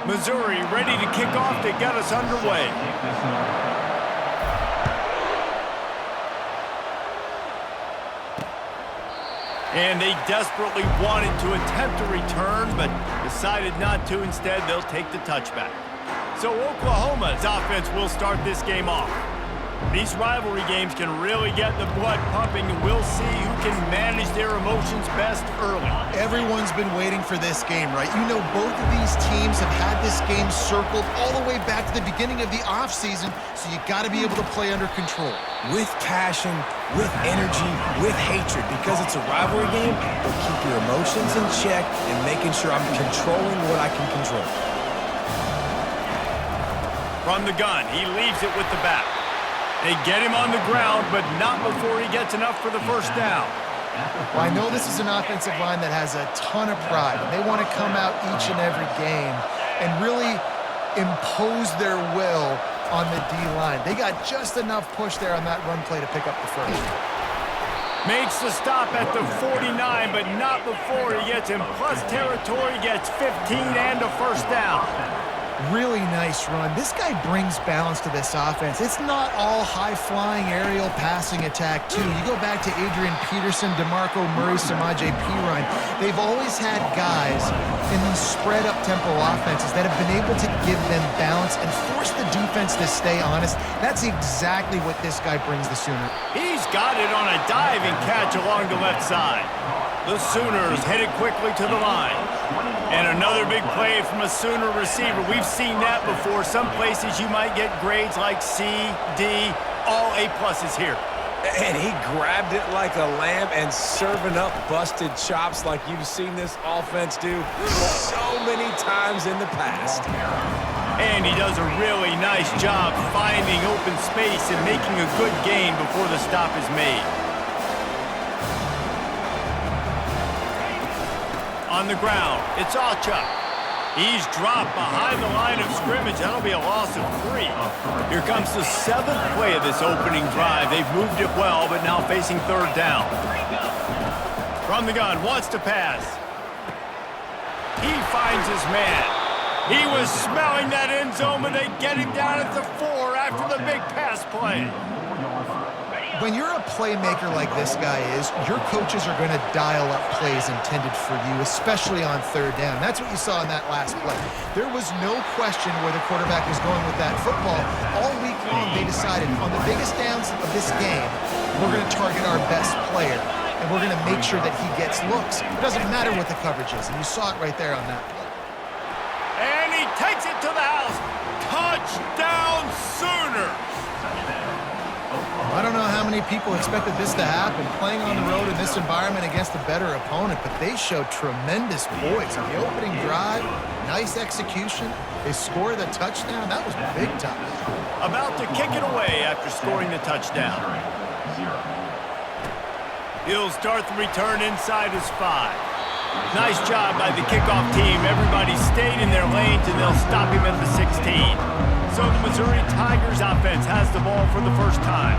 Missouri ready to kick off to get us underway. And they desperately wanted to attempt a return, but decided not to. Instead, they'll take the touchback. So Oklahoma's offense will start this game off. These rivalry games can really get the blood pumping, and we'll see who can manage their emotions best early. Everyone's been waiting for this game, right? You know, both of these teams have had this game circled all the way back to the beginning of the offseason, so you got to be able to play under control. With passion, with energy, with hatred, because it's a rivalry game, but keep your emotions in check and making sure I'm controlling what I can control. From the gun, he leaves it with the back. They get him on the ground, but not before he gets enough for the first down. Well, I know this is an offensive line that has a ton of pride, and they want to come out each and every game and really impose their will on the D-line. They got just enough push there on that run play to pick up the first. Makes the stop at the 49, but not before he gets in plus territory, gets 15 and a first down. Really nice run. This guy brings balance to this offense. It's not all high-flying aerial passing attack, too. You go back to Adrian Peterson, DeMarco Murray, Samaje Perine. They've always had guys in these spread-up tempo offenses that have been able to give them balance and force the defense to stay honest. That's exactly what this guy brings the Sooner. He's got it on a diving catch along the left side. The Sooners headed quickly to the line. And another big play from a Sooner receiver. We've seen that before. Some places you might get grades like C, D, all A-pluses here. And he grabbed it like a lamb and serving up busted chops like you've seen this offense do so many times in the past. And he does a really nice job finding open space and making a good gain before the stop is made. On the ground, it's Alchuk. He's dropped behind the line of scrimmage. That'll be a loss of 3. Here comes the 7th play of this opening drive. They've moved it well, but now facing third down. From the gun, wants to pass. He finds his man. He was smelling that end zone, but they get him down at the 4 after the big pass play. When you're a playmaker like this guy is, your coaches are going to dial up plays intended for you, especially on third down. That's what you saw in that last play. There was no question where the quarterback was going with that football. All week long, they decided on the biggest downs of this game, we're going to target our best player, and we're going to make sure that he gets looks. It doesn't matter what the coverage is, and you saw it right there on that play. And he takes it to the house. Touchdown, Sooners! I don't know how many people expected this to happen, playing on the road in this environment against a better opponent, but they showed tremendous poise on the opening drive. Nice execution. They scored the touchdown. That was big time. About to kick it away after scoring the touchdown. He'll start the return inside his 5. Nice job by the kickoff team. Everybody stayed in their lanes, and they'll stop him at the 16. So the Missouri Tigers offense has the ball for the first time.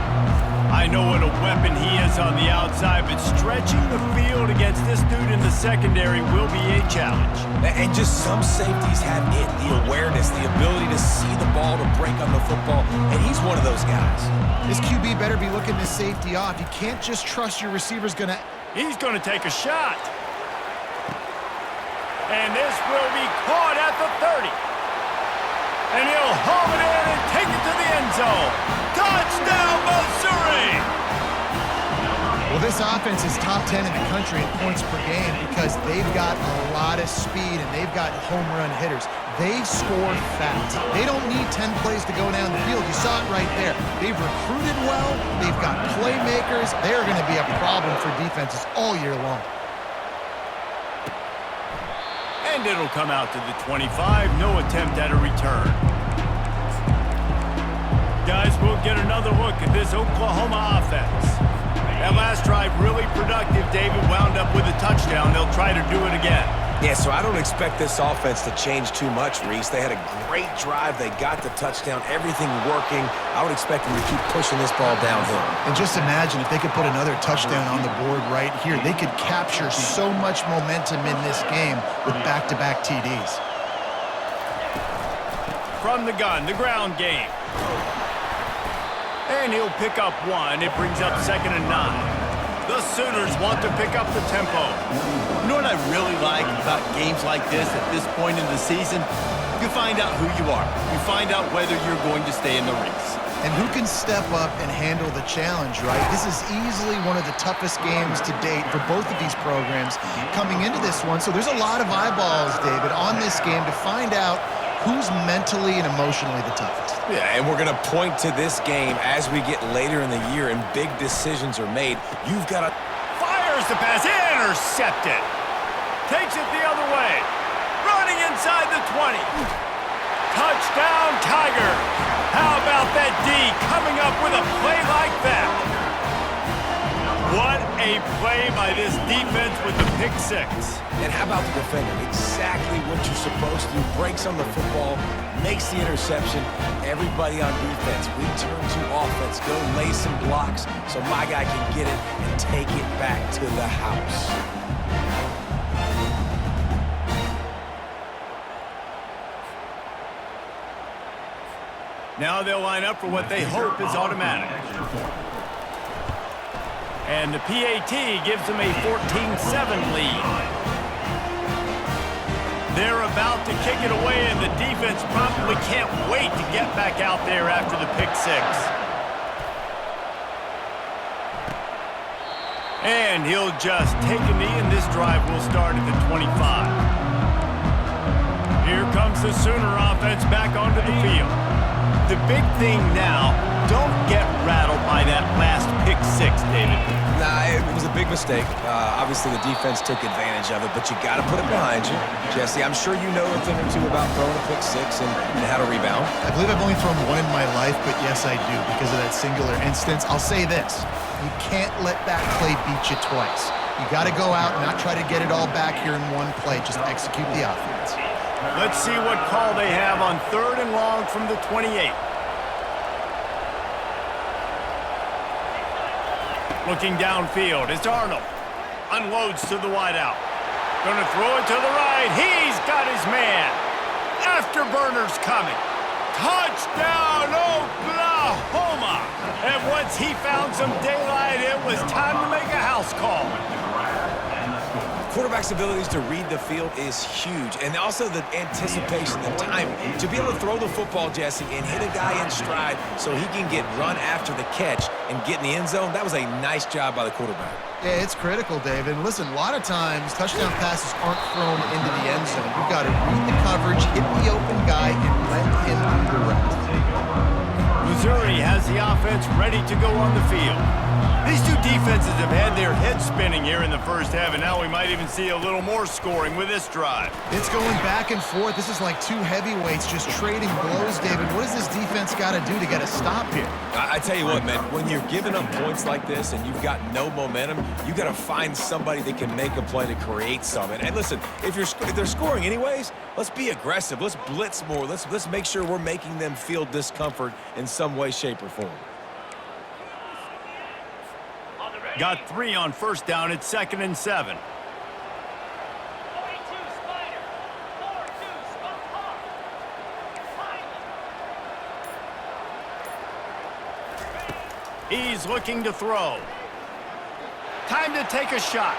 I know what a weapon he is on the outside, but stretching the field against this dude in the secondary will be a challenge. And just some safeties have it, the awareness, the ability to see the ball, to break on the football, and he's one of those guys. This QB better be looking this safety off. You can't just trust your receiver's going to... He's going to take a shot. And this will be caught at the 30. And he'll haul it in and take it to the end zone. Touchdown, Missouri! Well, this offense is top 10 in the country in points per game because they've got a lot of speed and they've got home run hitters. They score fast. They don't need 10 plays to go down the field. You saw it right there. They've recruited well. They've got playmakers. They're going to be a problem for defenses all year long. And it'll come out to the 25. No attempt at a return. Guys, we'll get another look at this Oklahoma offense. That last drive really productive. David wound up with a touchdown. They'll try to do it again. Yeah, so I don't expect this offense to change too much, Reese. They had a great drive. They got the touchdown, everything working. I would expect them to keep pushing this ball downhill. And just imagine if they could put another touchdown on the board right here. They could capture so much momentum in this game with back-to-back TDs. from the gun, the ground game. And he'll pick up one. It brings up 2nd and 9. The Sooners want to pick up the tempo. You know what I really like about games like this at this point in the season? You find out who you are. You find out whether you're going to stay in the race. And who can step up and handle the challenge, right? This is easily one of the toughest games to date for both of these programs coming into this one. So there's a lot of eyeballs, David, on this game to find out who's mentally and emotionally the toughest. Yeah, and we're going to point to this game as we get later in the year and big decisions are made. You've got to... Fires the pass, intercepted. Takes it the other way. Running inside the 20. Touchdown, Tigers. How about that D coming up with a play like that? What a play by this defense with the pick 6. And how about the defender? Exactly what you're supposed to do. Breaks on the football, makes the interception. Everybody on defense, we turn to offense. Go lay some blocks so my guy can get it and take it back to the house. Now they'll line up for what they hope is automatic. And the PAT gives them a 14-7 lead. They're about to kick it away, and the defense probably can't wait to get back out there after the pick 6. And he'll just take a knee, and this drive will start at the 25. Here comes the Sooner offense back onto the field. The big thing now, don't get rattled by that last pick 6, David. Nah, it was a big mistake. Obviously, the defense took advantage of it, but you got to put it behind you. Jesse, I'm sure you know a thing or two about throwing a pick 6 and how to rebound. I believe I've only thrown one in my life, but yes, I do because of that singular instance. I'll say this. You can't let that play beat you twice. You got to go out and not try to get it all back here in one play. Just execute the offense. Let's see what call they have on 3rd and long from the 28. Looking downfield, it's Arnold. Unloads to the wideout. Gonna throw it to the right. He's got his man. Afterburner's coming. Touchdown, Oklahoma! And once he found some daylight, it was time to make a house call. Quarterback's abilities to read the field is huge, and also the anticipation, the timing. To be able to throw the football, Jesse, and hit a guy in stride so he can get run after the catch and get in the end zone, that was a nice job by the quarterback. Yeah, it's critical, David. And listen, a lot of times touchdown passes aren't thrown into the end zone. You've got to read the coverage, hit the open guy, and let him do the rest. Missouri has the offense ready to go on the field. These two defenses have had their heads spinning here in the first half, and now we might even see a little more scoring with this drive. It's going back and forth. This is like two heavyweights just trading blows, David. What does this defense got to do to get a stop here? I tell you what, man, when you're giving up points like this and you've got no momentum, you got to find somebody that can make a play to create something. And listen, if they're scoring anyways, let's be aggressive. Let's blitz more. Let's make sure we're making them feel discomfort in some way, shape, or form. Got 3 on 1st down at 2nd and 7. He's looking to throw. Time to take a shot.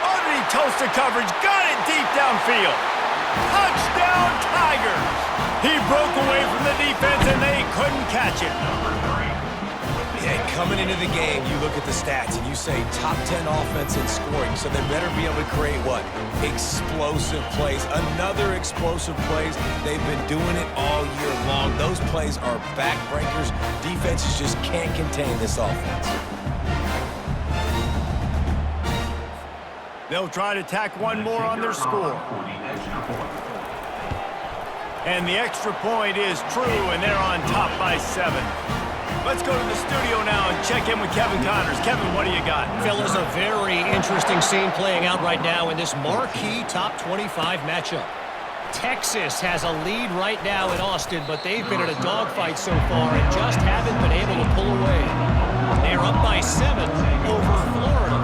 Underneath toasted coverage. Got it deep downfield. Touchdown, Tigers. He broke away from the defense, and they couldn't catch it. Yeah, coming into the game, you look at the stats and you say top 10 offense in scoring, so they better be able to create what? Explosive plays. Another explosive plays. They've been doing it all year long. Those plays are backbreakers. Defenses just can't contain this offense. They'll try to tack one more on their score. And the extra point is true, and they're on top by 7. Let's go to the studio now and check in with Kevin Connors. Kevin, what do you got? Fellas, a very interesting scene playing out right now in this marquee top 25 matchup. Texas has a lead right now in Austin, but they've been in a dogfight so far and just haven't been able to pull away. They're up by 7 over Florida.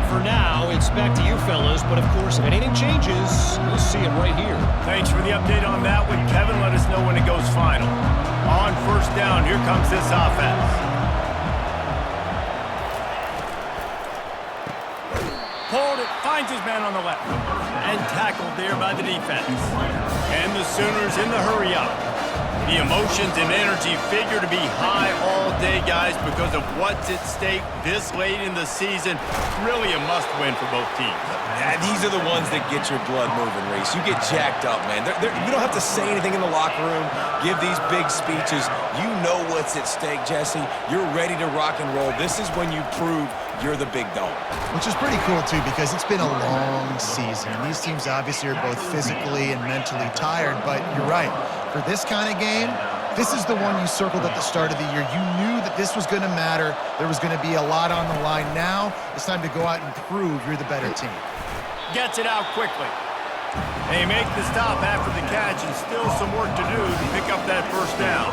For for now. It's back to you fellas, but of course, if anything changes, we'll see it right here. Thanks for the update on that one, Kevin. Let us know when it goes final. On first down, here comes this offense. Pulled it, finds his man on the left, and tackled there by the defense. And the Sooners in the hurry up. The emotions and energy figure to be high all day, guys, because of what's at stake this late in the season. Really a must-win for both teams. Yeah, these are the ones that get your blood moving, Reese. You get jacked up, man. You don't have to say anything in the locker room, give these big speeches. You know what's at stake, Jesse. You're ready to rock and roll. This is when you prove you're the big dog. Which is pretty cool, too, because it's been a long season. And these teams obviously are both physically and mentally tired, but you're right. For this kind of game, this is the one you circled at the start of the year. You knew that this was going to matter. There was going to be a lot on the line. Now it's time to go out and prove you're the better team. Gets it out quickly. They make the stop after the catch, and still some work to do to pick up that first down.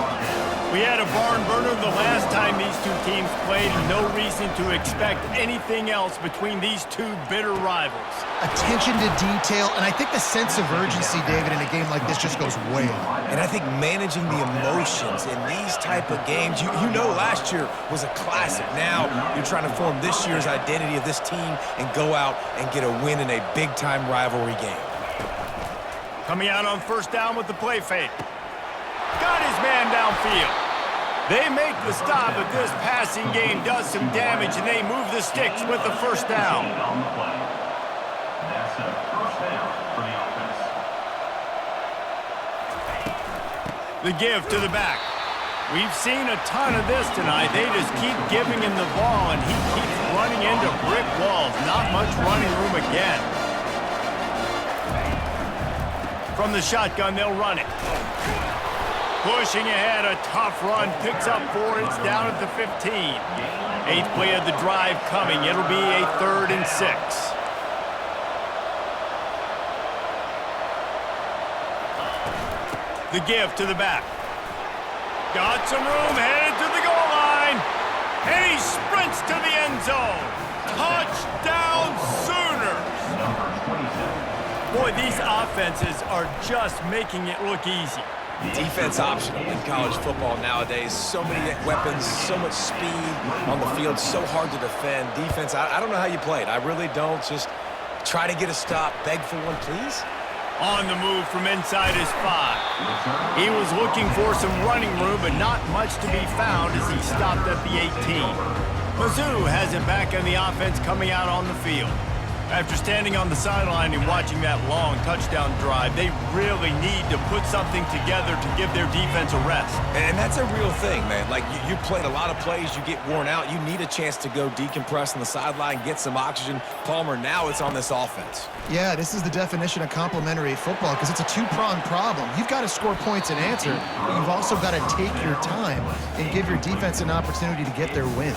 We had a barn burner the last time these two teams played, and no reason to expect anything else between these two bitter rivals. Attention to detail, and I think the sense of urgency, David, in a game like this just goes way up. And I think managing the emotions in these type of games, you know last year was a classic. Now you're trying to form this year's identity of this team and go out and get a win in a big-time rivalry game. Coming out on first down with the play fake. Got his man downfield. They make the stop, but this passing game does some damage, and they move the sticks with the first down. That's a first down for the offense. The give to the back. We've seen a ton of this tonight. They just keep giving him the ball, and he keeps running into brick walls. Not much running room again. From the shotgun, they'll run it. Pushing ahead, a tough run, picks up 4, it's down at the 15. 8th play of the drive coming. It'll be a 3rd and 6. The give to the back. Got some room, headed to the goal line. And he sprints to the end zone. Touchdown, Sooners! Boy, these offenses are just making it look easy. Defense optional in college football nowadays. So many weapons, so much speed on the field, so hard to defend. Defense, I don't know how you play it. I really don't. Just try to get a stop, beg for one, please. On the move from inside his 5. He was looking for some running room, but not much to be found as he stopped at the 18. Mizzou has it back on the offense coming out on the field. After standing on the sideline and watching that long touchdown drive, they really need to put something together to give their defense a rest. And that's a real thing, man. Like, you played a lot of plays, you get worn out, you need a chance to go decompress on the sideline, get some oxygen. Palmer, now it's on this offense. Yeah, this is the definition of complementary football because it's a two-pronged problem. You've got to score points and answer, but you've also got to take your time and give your defense an opportunity to get their win.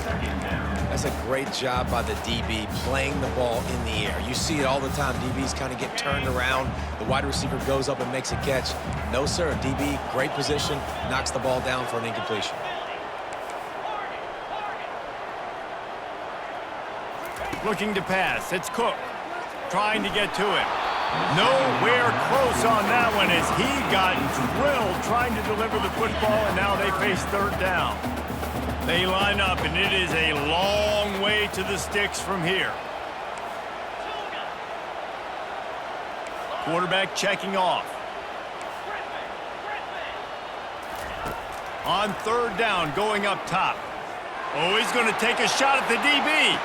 That's a great job by the DB playing the ball in the air. You see it all the time. DBs kind of get turned around. The wide receiver goes up and makes a catch. No, sir. DB, great position, knocks the ball down for an incompletion. Looking to pass. It's Cook. Trying to get to him. Nowhere close on that one as he got drilled trying to deliver the football, and now they face 3rd down. They line up, and it is a long way to the sticks from here. Quarterback checking off. On 3rd down, going up top. Oh, he's going to take a shot at the DB.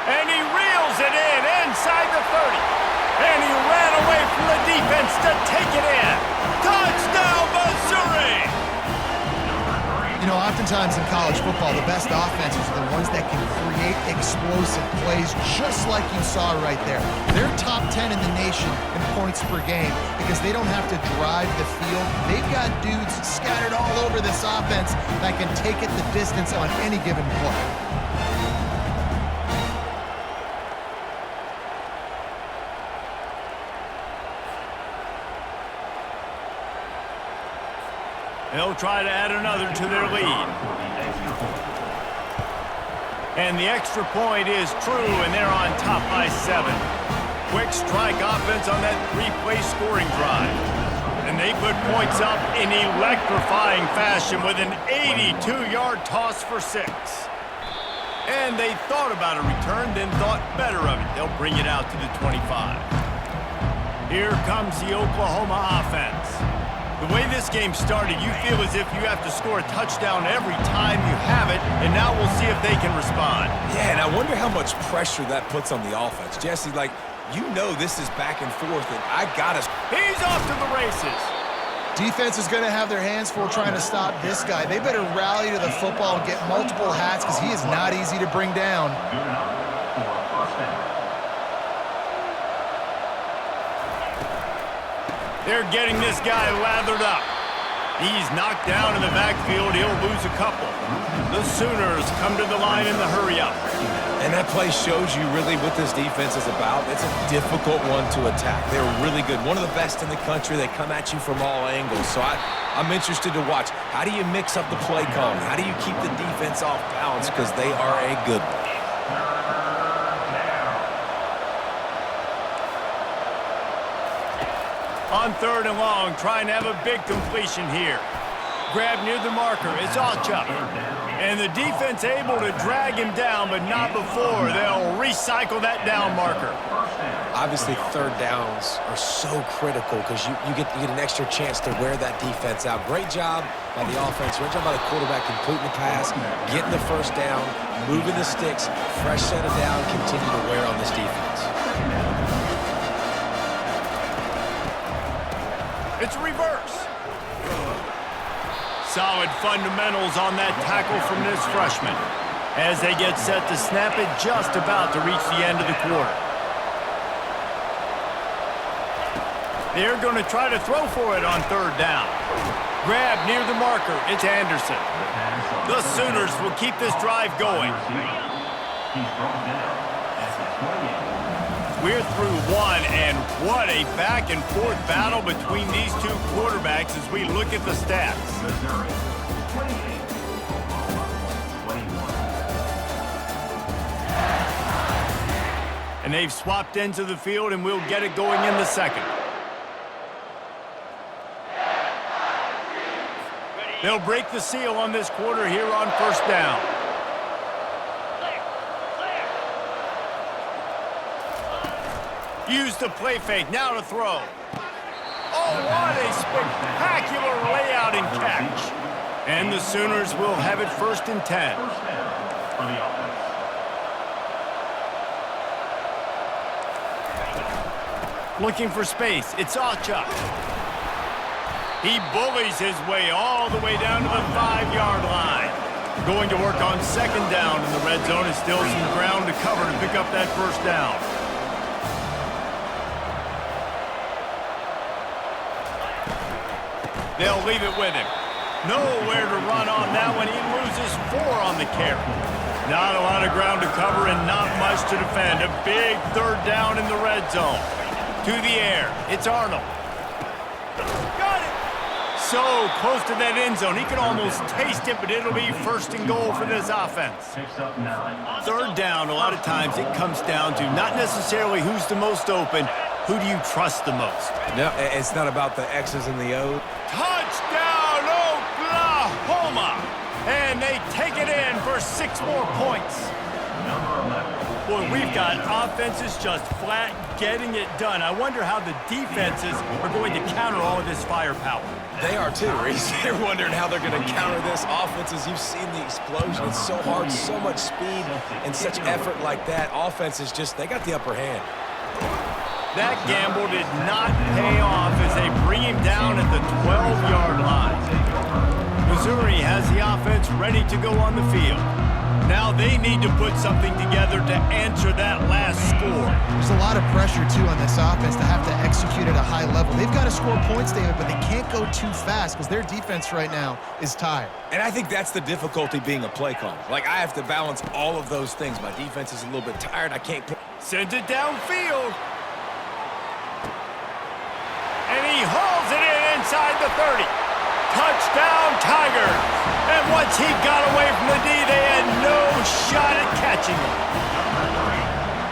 And he reels it in inside the 30. And he ran away from the defense to take it in. Touchdown, Missouri! You know, oftentimes in college football, the best offenses are the ones that can create explosive plays, just like you saw right there. They're top 10 in the nation in points per game because they don't have to drive the field. They've got dudes scattered all over this offense that can take it the distance on any given play. They'll try to add another to their lead. And the extra point is true, and they're on top by 7. Quick strike offense on that 3-play scoring drive. And they put points up in electrifying fashion with an 82-yard toss for 6. And they thought about a return, then thought better of it. They'll bring it out to the 25. Here comes the Oklahoma offense. The way this game started, you feel as if you have to score a touchdown every time you have it, and now we'll see if they can respond. Yeah, and I wonder how much pressure that puts on the offense. Jesse, like, you know this is back and forth, and I got to... He's off to the races. Defense is going to have their hands full trying to stop this guy. They better rally to the football and get multiple hats because he is not easy to bring down. Good enough for first down. They're getting this guy lathered up. He's knocked down in the backfield. He'll lose a couple. The Sooners come to the line in the hurry-up. And that play shows you really what this defense is about. It's a difficult one to attack. They're really good. One of the best in the country. They come at you from all angles. So I'm interested to watch. How do you mix up the play calling? How do you keep the defense off balance? Because they are a good one. On 3rd and long, trying to have a big completion here. Grab near the marker. It's Alchuk. And the defense able to drag him down, but not before. They'll recycle that down marker. Obviously, 3rd downs are so critical because you get an extra chance to wear that defense out. Great job by the offense. Great job by the quarterback completing the pass, getting the 1st down, moving the sticks, fresh set of down, continue to wear on this defense. It's a reverse. Solid fundamentals on that tackle from this freshman as they get set to snap it just about to reach the end of the quarter. They're going to try to throw for it on 3rd down. Grab near the marker. It's Anderson. The Sooners will keep this drive going. He's brought down at the 28. We're through one, and what a back-and-forth battle between these two quarterbacks as we look at the stats. Missouri, 28. Oklahoma, 21. And they've swapped ends of the field, and we'll get it going in the 2nd. They'll break the seal on this quarter here on 1st down. Use the play fake, now to throw. Oh, what a spectacular layout and catch. And the Sooners will have it 1st and 10. First down for the offense. Looking for space, it's Alchuk. He bullies his way all the way down to the 5-yard line. Going to work on 2nd down in the red zone. Is still some ground to cover to pick up that 1st down. They'll leave it with him. Nowhere to run on that one. He loses 4 on the carry. Not a lot of ground to cover and not much to defend. A big 3rd down in the red zone. To the air. It's Arnold. Got it. So close to that end zone. He can almost taste it, but it'll be 1st and goal for this offense. Picks up 9. 3rd down, a lot of times it comes down to not necessarily who's the most open, who do you trust the most? No, it's not about the X's and the O's. Touchdown, Oklahoma! And they take it in for 6 more points. Number 11. Boy, we've got offenses just flat getting it done. I wonder how the defenses are going to counter all of this firepower. They are too, Reese. They're wondering how they're going to counter this. Offenses, you've seen the explosion. It's so hard, so much speed, and such effort like that. Offenses just, they got the upper hand. That gamble did not pay off as they bring him down at the 12-yard line. Missouri has the offense ready to go on the field. Now they need to put something together to answer that last score. There's a lot of pressure, too, on this offense to have to execute at a high level. They've got to score points, David, but they can't go too fast because their defense right now is tired. And I think that's the difficulty being a play caller. Like, I have to balance all of those things. My defense is a little bit tired. I can't put... Sends it downfield. And he hauls it in inside the 30. Touchdown, Tigers. And once he got away from the D, they had no shot at catching him.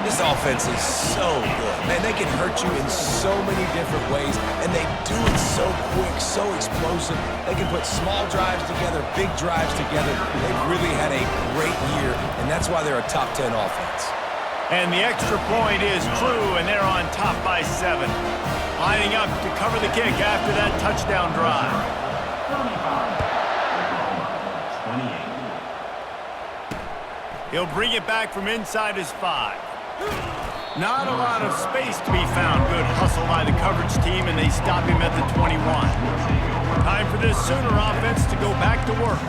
This offense is so good. Man, they can hurt you in so many different ways, and they do it so quick, so explosive. They can put small drives together, big drives together. They've really had a great year, and that's why they're a top 10 offense. And the extra point is true, and they're on top by 7. Lining up to cover the kick after that touchdown drive. 28. He'll bring it back from inside his 5. Not a lot of space to be found. Good hustle by the coverage team, and they stop him at the 21. Time for this Sooner offense to go back to work.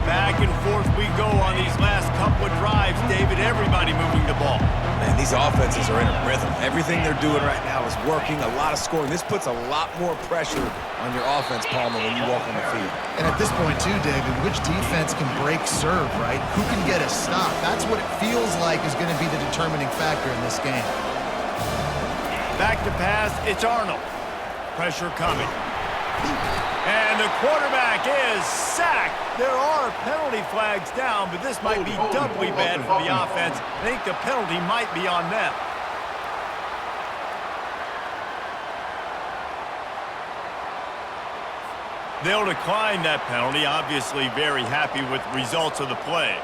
Back and forth we go on these last couple of drives, David. Everybody moving the ball. Man, these offenses are in a rhythm. Everything they're doing right now is working, a lot of scoring. This puts a lot more pressure on your offense, Palmer, when you walk on the field. And at this point, too, David, which defense can break serve, right? Who can get a stop? That's what it feels like is going to be the determining factor in this game. Back to pass, it's Arnold. Pressure coming. And the quarterback is sacked. There are penalty flags down, but this might be doubly bad for the offense. I think the penalty might be on them. They'll decline that penalty, obviously very happy with the results of the play.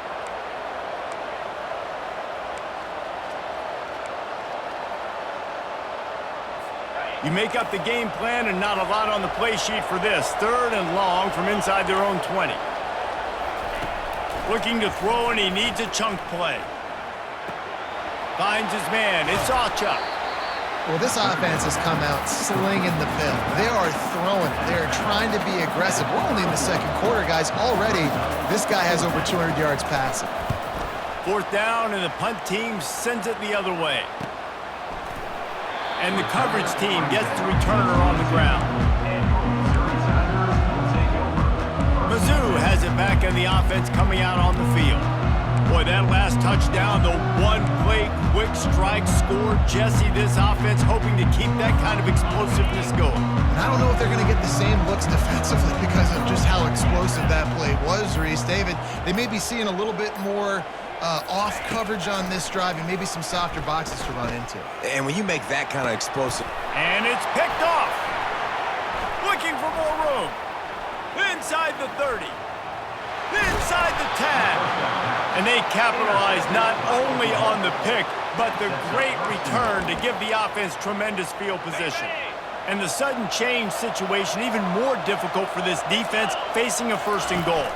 You make up the game plan and not a lot on the play sheet for this. 3rd and long from inside their own 20. Looking to throw, and he needs a chunk play. Finds his man. It's Achuk. Well, this offense has come out slinging the bill. They are throwing it. They are trying to be aggressive. We're only in the second quarter, guys. Already, this guy has over 200 yards passing. 4th down, and the punt team sends it the other way. And the coverage team gets the returner on the ground. Mizzou has it back in the offense coming out on the field. Boy, that last touchdown, the one-play quick strike score. Jesse, this offense hoping to keep that kind of explosiveness going. And I don't know if they're going to get the same looks defensively because of just how explosive that play was, Reese. David, they may be seeing a little bit more off coverage on this drive and maybe some softer boxes to run into. And when you make that kind of explosive... And it's picked off. Looking for more room. Inside the 30. Inside the 10. And they capitalize not only on the pick, but the great return to give the offense tremendous field position. And the sudden change situation even more difficult for this defense facing a 1st and goal.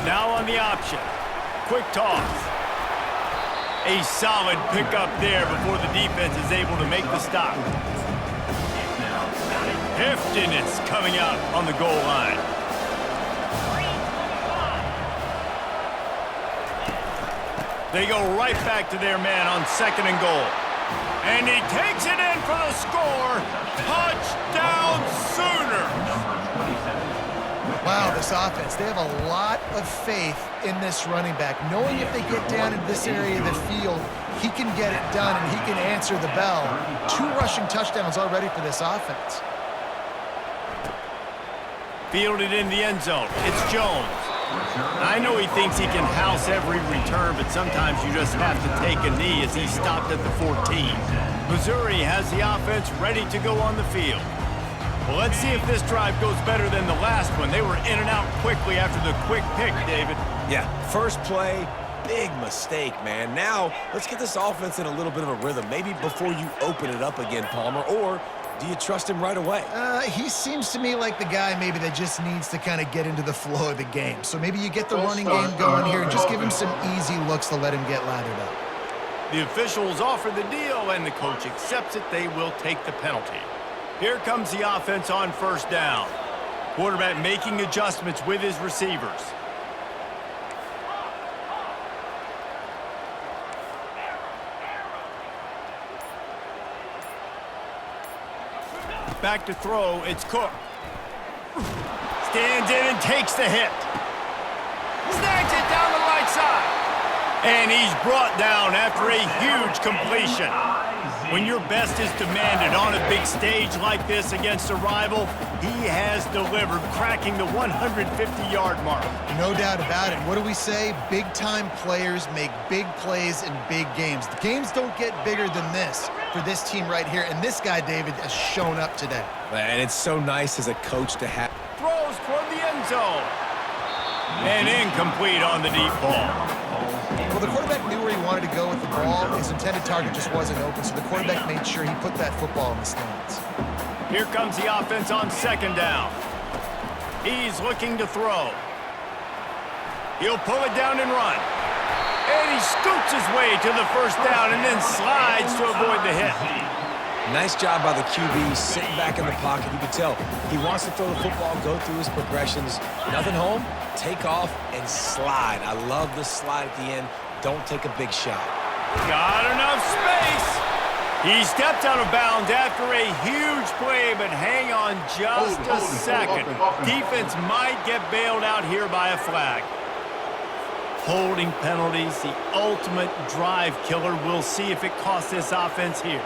Now on the option. Quick toss. A solid pickup there before the defense is able to make the stop. Hefton is coming out on the goal line. They go right back to their man on 2nd and goal. And he takes it in for the score. Touchdown Sooners! Wow, this offense, they have a lot of faith in this running back, knowing if they get down into this area of the field, he can get it done and he can answer the bell. 2 rushing touchdowns already for this offense. Fielded in the end zone. It's Jones. I know he thinks he can house every return, but sometimes you just have to take a knee as he stopped at the 14. Missouri has the offense ready to go on the field. Well, let's see if this drive goes better than the last one. They were in and out quickly after the quick pick, David. Yeah, first play, big mistake, man. Now, let's get this offense in a little bit of a rhythm. Maybe before you open it up again, Palmer, or do you trust him right away? He seems to me like the guy maybe that just needs to kind of get into the flow of the game. So maybe you get the running game going here and just give him some easy looks to let him get lathered up. The officials offer the deal, and the coach accepts it. They will take the penalty. Here comes the offense on 1st down. Quarterback making adjustments with his receivers. Back to throw, it's Cook. Stands in and takes the hit. Snags it down the right side. And he's brought down after a huge completion. When your best is demanded on a big stage like this against a rival, he has delivered, cracking the 150-yard mark. No doubt about it. What do we say? Big-time players make big plays in big games. The games don't get bigger than this for this team right here, and this guy, David, has shown up today. And it's so nice as a coach to have. Throws toward the end zone. And incomplete on the deep ball. Well, the quarterback knew where he wanted to go with the ball. His intended target just wasn't open, so the quarterback made sure he put that football in the stands. Here comes the offense on second down. He's looking to throw. He'll pull it down and run. And he scoots his way to the first down and then slides to avoid the hit. Nice job by the QB, sitting back in the pocket. You can tell he wants to throw the football, go through his progressions. Nothing home, take off, and slide. I love the slide at the end. Don't take a big shot. Got enough space. He stepped out of bounds after a huge play, but hang on just a second. Defense might get bailed out here by a flag. Holding penalties, the ultimate drive killer. We'll see if it costs this offense here.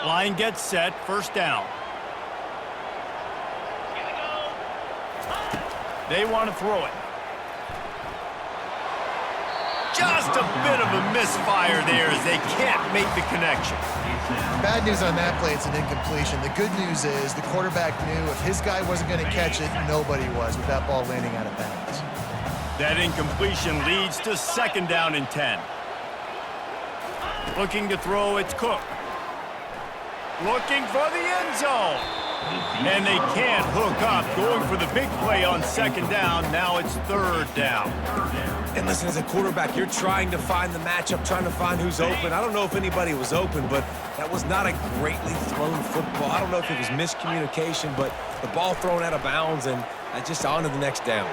Line gets set, first down. They want to throw it. Just a bit of a misfire there as they can't make the connection. Bad news on that play, it's an incompletion. The good news is the quarterback knew if his guy wasn't going to catch it, nobody was with that ball landing out of bounds. That incompletion leads to second down and 10. Looking to throw, it's Cook. Looking for the end zone. And they can't hook up. Going for the big play on second down. Now it's third down. And listen, as a quarterback, you're trying to find the matchup, trying to find who's open. I don't know if anybody was open, but that was not a greatly thrown football. I don't know if it was miscommunication, but the ball thrown out of bounds and just on to the next down.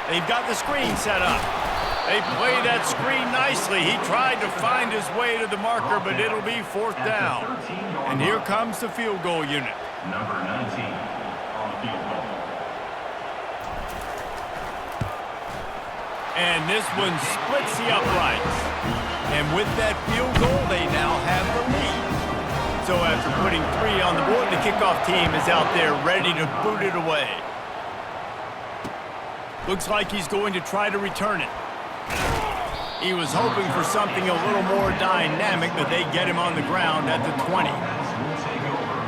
They've got the screen set up. They play that screen nicely. He tried to find his way to the marker, but it'll be fourth down. And here comes the field goal unit. Number 19 on the field goal. And this one splits the uprights. And with that field goal, they now have the lead. So after putting 3 on the board, the kickoff team is out there ready to boot it away. Looks like he's going to try to return it. He was hoping for something a little more dynamic, but they get him on the ground at the 20.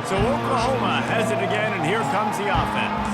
So Oklahoma has it again, and here comes the offense.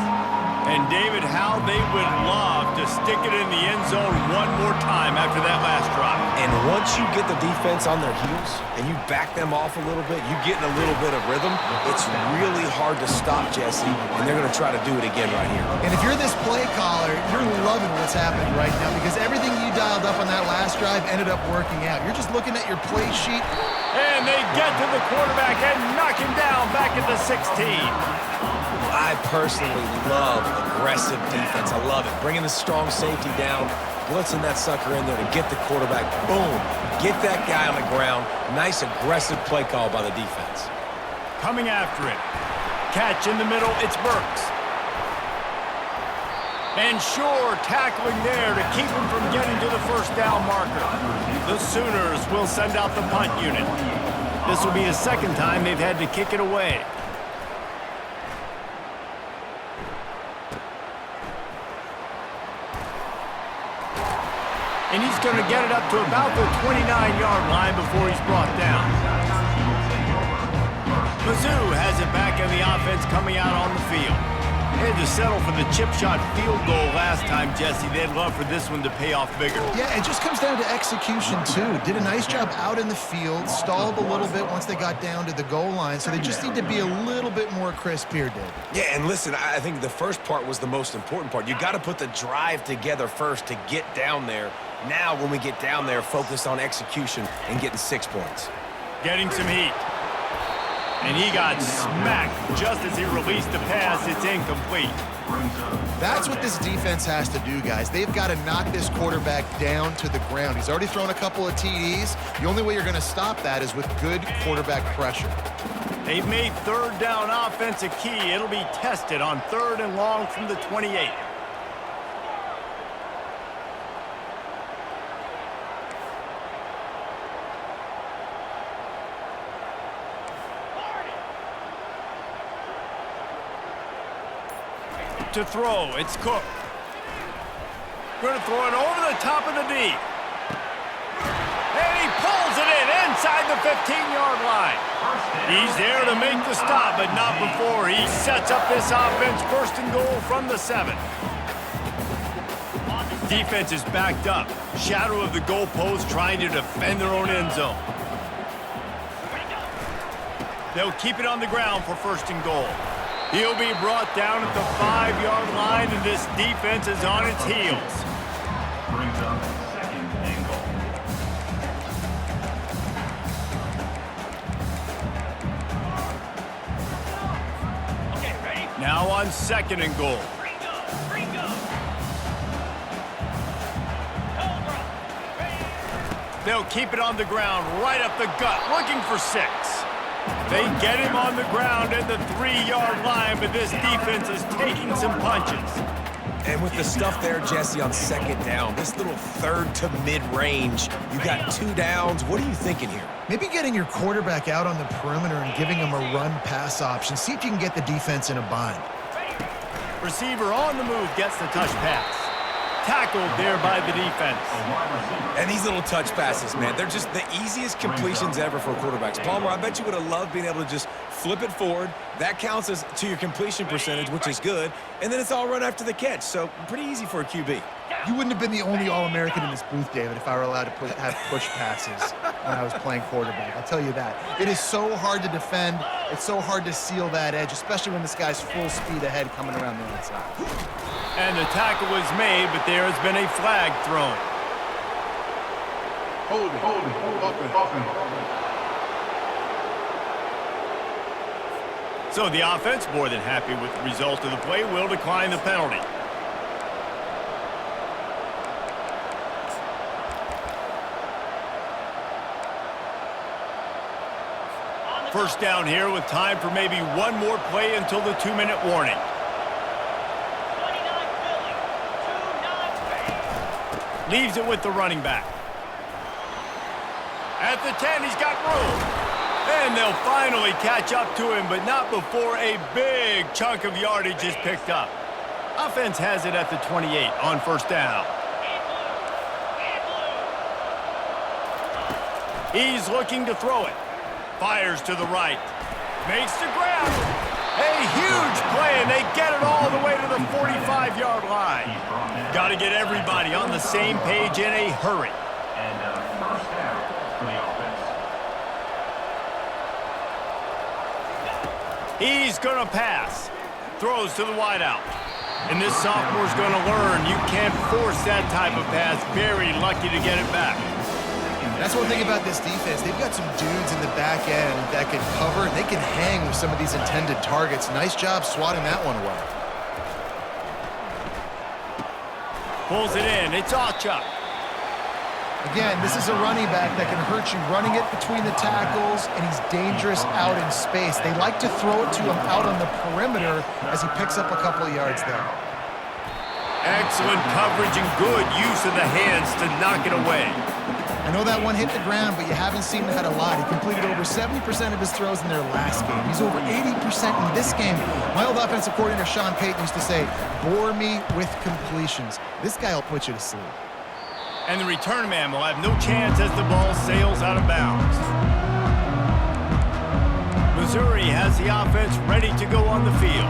And David, how they would love to stick it in the end zone one more time after that last drive. And once you get the defense on their heels and you back them off a little bit, you get in a little bit of rhythm, it's really hard to stop, Jesse, and they're going to try to do it again right here. And if you're this play caller, you're loving what's happening right now because everything you dialed up on that last drive ended up working out. You're just looking at your play sheet. And they get to the quarterback and knock him down back at the 16. I personally love aggressive defense. I love it. Bringing the strong safety down, blitzing that sucker in there to get the quarterback. Boom. Get that guy on the ground. Nice aggressive play call by the defense. Coming after it. Catch in the middle. It's Burks. And sure, tackling there to keep him from getting to the first down marker. The Sooners will send out the punt unit. This will be the second time they've had to kick it away. And he's going to get it up to about the 29-yard line before he's brought down. Mizzou has it back in the offense coming out on the field. They had to settle for the chip shot field goal last time, Jesse. They'd love for this one to pay off bigger. Yeah, it just comes down to execution, too. Did a nice job out in the field, stalled a little bit once they got down to the goal line, so they just need to be a little bit more crisp here, Dave. Yeah, and listen, I think the first part was the most important part. You got to put the drive together first to get down there. Now, when we get down there, focus on execution and getting 6 points. Getting some heat. And he got smacked just as he released the pass. It's incomplete. That's what this defense has to do, guys. They've got to knock this quarterback down to the ground. He's already thrown a couple of TDs. The only way you're going to stop that is with good quarterback pressure. They've made third down offense a key. It'll be tested on 3rd and long from the 28. to throw. It's Cook. Going to throw it over the top of the D. And he pulls it in inside the 15-yard line. He's there to make the stop, but not before he sets up this offense. First and goal from the 7. Defense is backed up. Shadow of the goalpost trying to defend their own end zone. They'll keep it on the ground for first and goal. He'll be brought down at the 5-yard line, and this defense is on its heels. Brings up second and goal. Now on second and goal. They'll keep it on the ground, right up the gut, looking for 6. They get him on the ground at the 3-yard line, but this defense is taking some punches. And with the stuff there, Jesse, on second down, this little third to mid-range, you got 2 downs. What are you thinking here? Maybe getting your quarterback out on the perimeter and giving him a run-pass option. See if you can get the defense in a bind. Receiver on the move gets the touch pass. Tackled there by the defense. And these little touch passes, man, they're just the easiest completions ever for quarterbacks. Palmer, I bet you would have loved being able to just flip it forward. That counts as to your completion percentage, which is good. And then it's all run after the catch, so pretty easy for a QB. You wouldn't have been the only All-American in this booth, David, if I were allowed to have push passes when I was playing quarterback. I'll tell you that. It is so hard to defend. It's so hard to seal that edge, especially when this guy's full speed ahead coming around the outside. And the tackle was made, but there has been a flag thrown. Hold it. So the offense, more than happy with the result of the play, will decline the penalty. First down here with time for maybe one more play until the 2-minute warning. Leaves it with the running back. At the 10, he's got room. And they'll finally catch up to him, but not before a big chunk of yardage is picked up. Offense has it at the 28 on first down. He's looking to throw it. Fires to the right. Makes the grab. A huge play, and they get it all the way to the 45-yard line. Got to get everybody on the same page in a hurry. And first down for the offense. He's going to pass. Throws to the wideout. And this sophomore's going to learn you can't force that type of pass. Very lucky to get it back. That's one thing about this defense. They've got some dudes in the back end that can cover, and they can hang with some of these intended targets. Nice job swatting that one away. Pulls it in. It's Achuk. Again, this is a running back that can hurt you running it between the tackles, and he's dangerous out in space. They like to throw it to him out on the perimeter as he picks up a couple of yards there. Excellent coverage and good use of the hands to knock it away. I know that one hit the ground, but you haven't seen that a lot. He completed over 70% of his throws in their last game. He's over 80% in this game. My old offensive coordinator, Sean Payton, used to say, bore me with completions. This guy will put you to sleep. And the return man will have no chance as the ball sails out of bounds. Missouri has the offense ready to go on the field.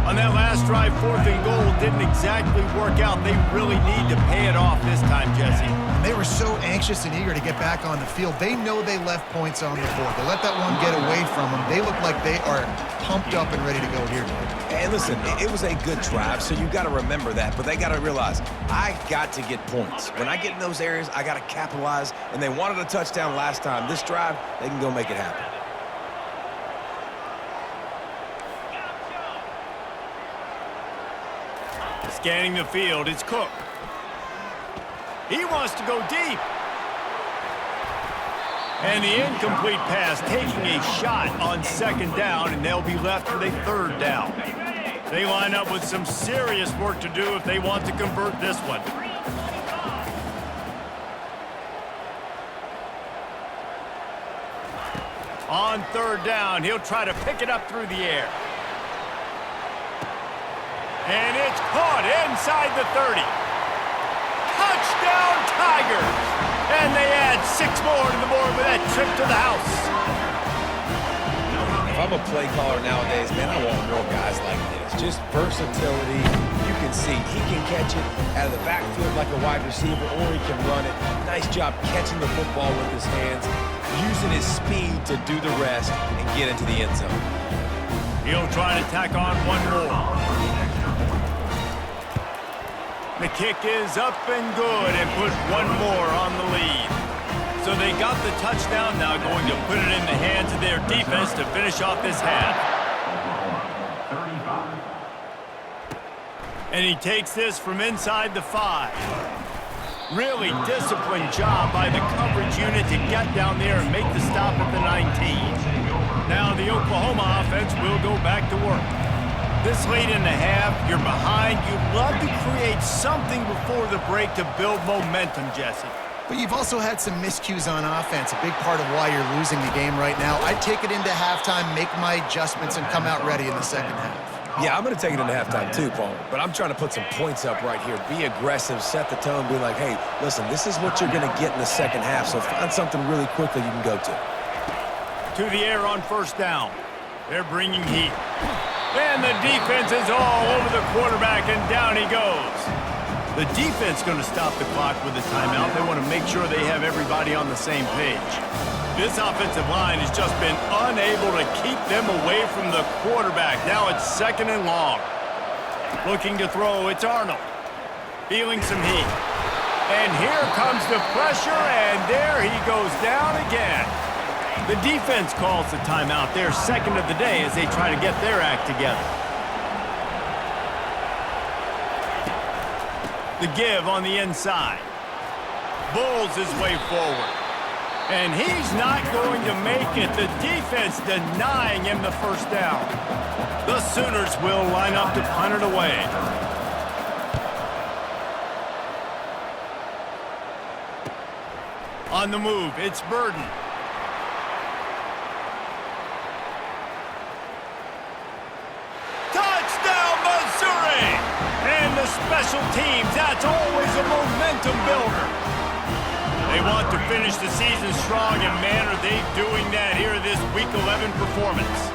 On that last drive, 4th and goal didn't exactly work out. They really need to pay it off this time, Jesse. They were so anxious and eager to get back on the field. They know they left points on the board. They let that one get away from them. They look like they are pumped up and ready to go here, Dave. And listen, it was a good drive, so you got to remember that. But they got to realize, I got to get points. When I get in those areas, I got to capitalize. And they wanted a touchdown last time. This drive, they can go make it happen. Scanning the field, it's Cook. He wants to go deep. And the incomplete pass taking a shot on second down, and they'll be left with a third down. They line up with some serious work to do if they want to convert this one. On third down, he'll try to pick it up through the air. And it's caught inside the 30. Touchdown, Tigers! And they add 6 more to the board with that trip to the house. If I'm a play caller nowadays, man, I want more guys like this. Just versatility. You can see he can catch it out of the backfield like a wide receiver, or he can run it. Nice job catching the football with his hands, using his speed to do the rest and get into the end zone. He'll try to tack on one more. The kick is up and good and put one more on the lead. So they got the touchdown, now going to put it in the hands of their defense to finish off this half. And he takes this from inside the 5. Really disciplined job by the coverage unit to get down there and make the stop at the 19. Now the Oklahoma offense will go back to work. This late in the half, you're behind. You'd love to create something before the break to build momentum, Jesse. But you've also had some miscues on offense, a big part of why you're losing the game right now. I'd take it into halftime, make my adjustments, and come out ready in the second half. Yeah, I'm going to take it into halftime too, Paul. But I'm trying to put some points up right here. Be aggressive, set the tone, be like, hey, listen, this is what you're going to get in the second half, so find something really quickly you can go to. To the air on first down. They're bringing heat. And the defense is all over the quarterback, and down he goes. The defense going to stop the clock with a timeout. They want to make sure they have everybody on the same page. This offensive line has just been unable to keep them away from the quarterback. Now it's 2nd and long. Looking to throw, it's Arnold. Feeling some heat. And here comes the pressure, and there he goes down again. The defense calls the timeout, their 2nd of the day, as they try to get their act together. The give on the inside. Bulls his way forward. And he's not going to make it. The defense denying him the first down. The Sooners will line up to punt it away. On the move, it's Burden. Touchdown, Missouri! And the special teams, that's always a momentum builder. They want to finish the season strong, and man, are they doing that here this Week 11 performance.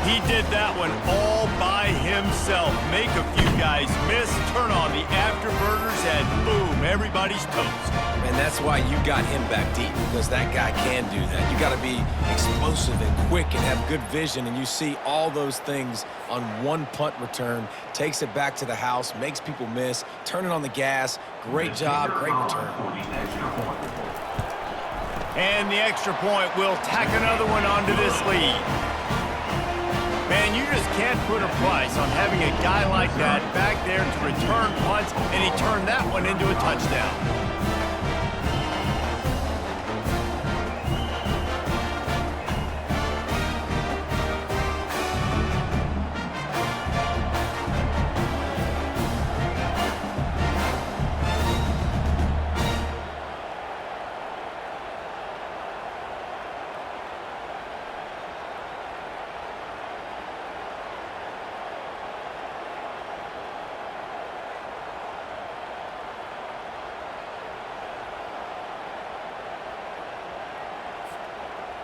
He did that one all by himself. Make a few guys miss, turn on the afterburners, and boom, everybody's toast. And that's why you got him back deep, because that guy can do that. You got to be explosive and quick and have good vision, and you see all those things on one punt return. Takes it back to the house, makes people miss, turning on the gas. Great job, great return. And the extra point will tack another one onto this lead. Man, you just can't put a price on having a guy like that back there to return punts, and he turned that one into a touchdown.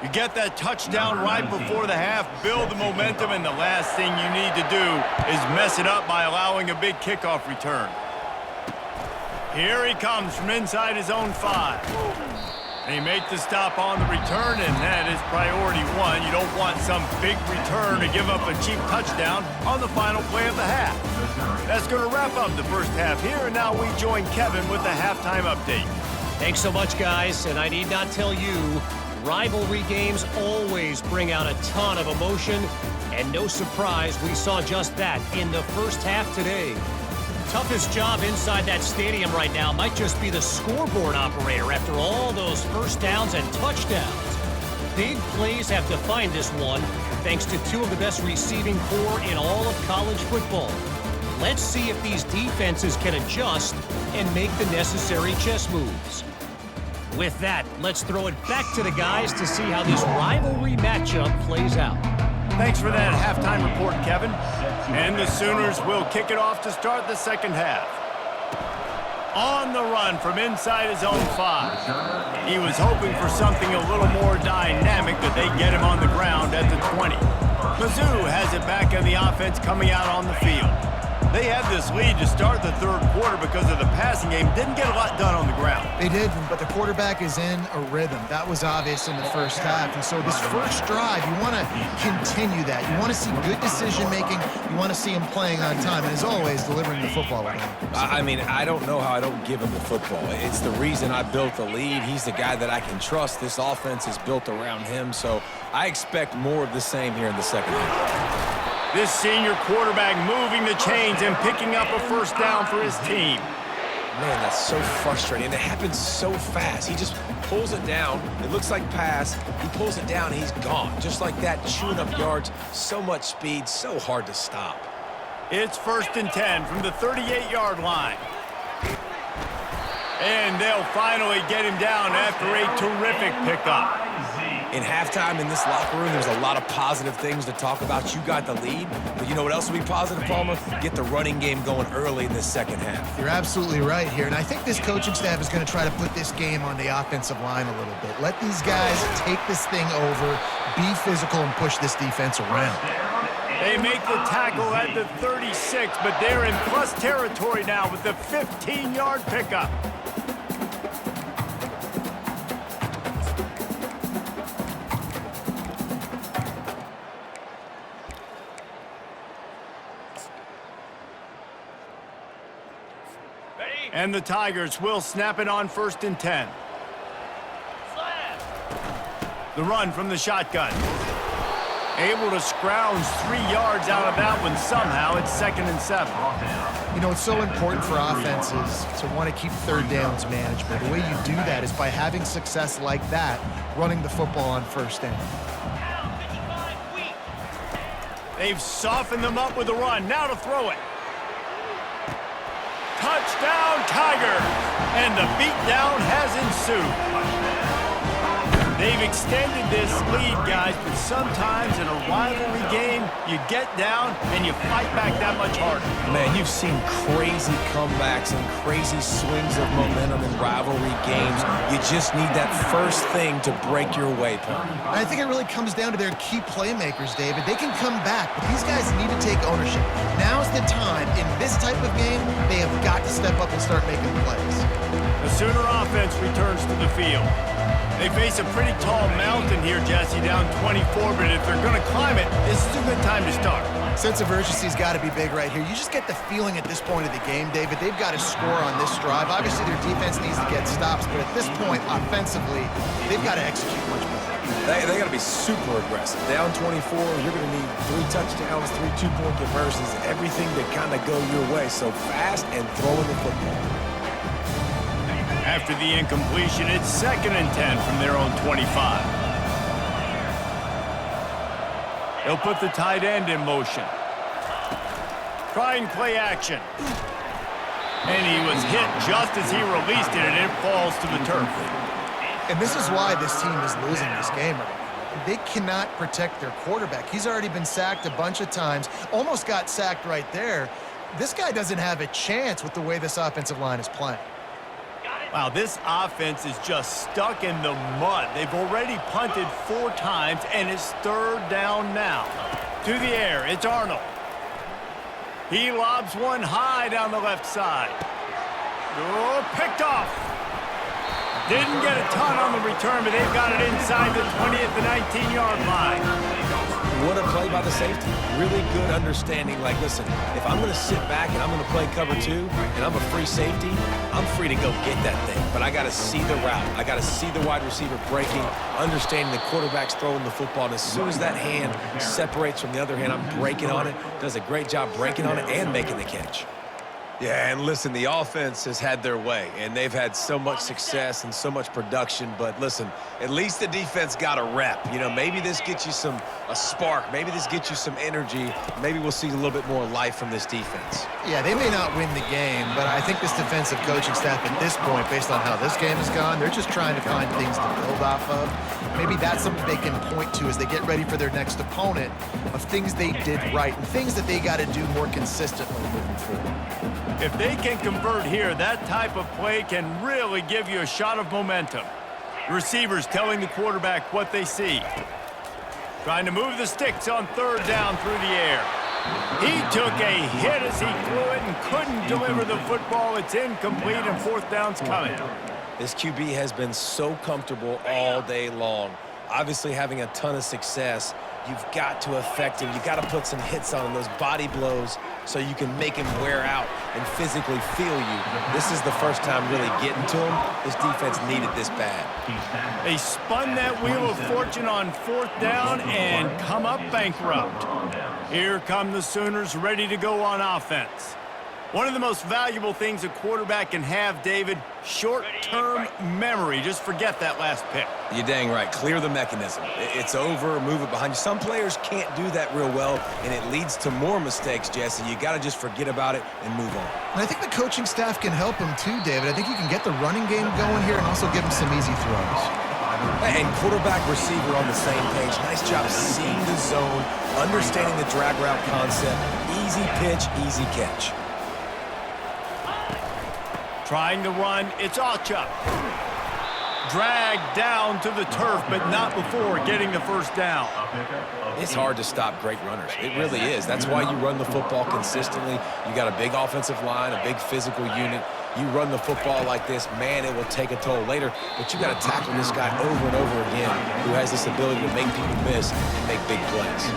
You get that touchdown right before the half, build the momentum, and the last thing you need to do is mess it up by allowing a big kickoff return. Here he comes from inside his own 5. And he made the stop on the return, and that is priority 1. You don't want some big return to give up a cheap touchdown on the final play of the half. That's going to wrap up the first half here, and now we join Kevin with the halftime update. Thanks so much, guys, and I need not tell you, rivalry games always bring out a ton of emotion, and no surprise we saw just that in the first half today. Toughest job inside that stadium right now might just be the scoreboard operator after all those first downs and touchdowns. Big plays have defined this one, thanks to 2 of the best receiving corps in all of college football. Let's see if these defenses can adjust and make the necessary chess moves. With that, let's throw it back to the guys to see how this rivalry matchup plays out. Thanks for that halftime report, Kevin. And the Sooners will kick it off to start the second half. On the run from inside his own 5. He was hoping for something a little more dynamic, but they get him on the ground at the 20. Mizzou has it back in the offense coming out on the field. They had this lead to start the third quarter because of the passing game. Didn't get a lot done on the ground. They did, but the quarterback is in a rhythm. That was obvious in the first half. And so this first drive, you want to continue that. You want to see good decision-making. You want to see him playing on time. And as always, delivering the football. I mean, I don't know how I don't give him the football. It's the reason I built the lead. He's the guy that I can trust. This offense is built around him. So I expect more of the same here in the second half. This senior quarterback moving the chains and picking up a first down for his team. Man, that's so frustrating. And it happens so fast. He just pulls it down. It looks like pass. He pulls it down, and he's gone. Just like that, chewing up yards. So much speed, so hard to stop. It's 1st and 10 from the 38-yard line. And they'll finally get him down after a terrific pickup. In halftime in this locker room, there's a lot of positive things to talk about. You got the lead, but you know what else will be positive, Palmer? Get the running game going early in this second half. You're absolutely right here, and I think this coaching staff is going to try to put this game on the offensive line a little bit. Let these guys take this thing over, be physical, and push this defense around. They make the tackle at the 36, but they're in plus territory now with the 15-yard pickup. And the Tigers will snap it on 1st and 10. The run from the shotgun. Able to scrounge 3 yards out of that one somehow. It's 2nd and 7. You know, it's so important for offenses to want to keep third downs manageable. The way you do that is by having success like that, running the football on 1st down. They've softened them up with the run. Now to throw it. Touchdown, Tigers! And the beatdown has ensued. They've extended this lead, guys, but sometimes in a rivalry game, you get down and you fight back that much harder. Man, you've seen crazy comebacks and crazy swings of momentum in rivalry games. You just need that first thing to break your way, Palmer. I think it really comes down to their key playmakers, David. They can come back, but these guys need to take ownership. Now's the time. In this type of game, they have got to step up and start making plays. The Sooner offense returns to the field. They face a pretty tall mountain here, Jesse, down 24, but if they're going to climb it, this is a good time to start. Sense of urgency's got to be big right here. You just get the feeling at this point of the game, David, they've got to score on this drive. Obviously, their defense needs to get stops, but at this point, offensively, they've got to execute much better. They got to be super aggressive. Down 24, you're going to need 3 touchdowns, 3 two-point conversions, and everything to kind of go your way. So fast and throwing the football. After the incompletion, it's 2nd and 10 from their own 25. They'll put the tight end in motion. Trying play action. And he was hit just as he released it, and it falls to the turf. And this is why this team is losing this game right now. They cannot protect their quarterback. He's already been sacked a bunch of times, almost got sacked right there. This guy doesn't have a chance with the way this offensive line is playing. Wow, this offense is just stuck in the mud. They've already punted 4 times, and it's 3rd down now. To the air, it's Arnold. He lobs one high down the left side. Oh, picked off. Didn't get a ton on the return, but they've got it inside the 20th and 19-yard line. What a play by the safety. Really good understanding. Like, listen, if I'm going to sit back and I'm going to play cover 2 and I'm a free safety, I'm free to go get that thing. But I got to see the route. I got to see the wide receiver breaking, understanding the quarterback's throwing the football. And as soon as that hand separates from the other hand, I'm breaking on it. Does a great job breaking on it and making the catch. Yeah, and listen, the offense has had their way, and they've had so much success and so much production. But listen, at least the defense got a rep. You know, maybe this gets you a spark. Maybe this gets you some energy. Maybe we'll see a little bit more life from this defense. Yeah, they may not win the game, but I think this defensive coaching staff at this point, based on how this game has gone, they're just trying to find things to build off of. Maybe that's something they can point to as they get ready for their next opponent, of things they did right and things that they got to do more consistently moving forward. If they can convert here, that type of play can really give you a shot of momentum. Receivers telling the quarterback what they see. Trying to move the sticks on third down through the air. He took a hit as he threw it and couldn't deliver the football. It's incomplete and fourth down's coming. This QB has been so comfortable all day long. Obviously having a ton of success. You've got to affect him. You've got to put some hits on him, those body blows, so you can make him wear out and physically feel you. This is the first time really getting to him. This defense needed this bad. They spun that wheel of fortune on fourth down and come up bankrupt. Here come the Sooners ready to go on offense. One of the most valuable things a quarterback can have, David, short-term memory. Just forget that last pick. You're dang right. Clear the mechanism. It's over, move it behind you. Some players can't do that real well, and it leads to more mistakes, Jesse. You got to just forget about it and move on. And I think the coaching staff can help him too, David. I think you can get the running game going here and also give him some easy throws. And quarterback, receiver on the same page. Nice job seeing the zone, understanding the drag route concept. Easy pitch, easy catch. Trying to run, it's Alchuk. Dragged down to the turf, but not before getting the first down. It's hard to stop great runners. It really is. That's why you run the football consistently. You got a big offensive line, a big physical unit. You run the football like this, man, it will take a toll later. But you got to tackle this guy over and over again who has this ability to make people miss and make big plays.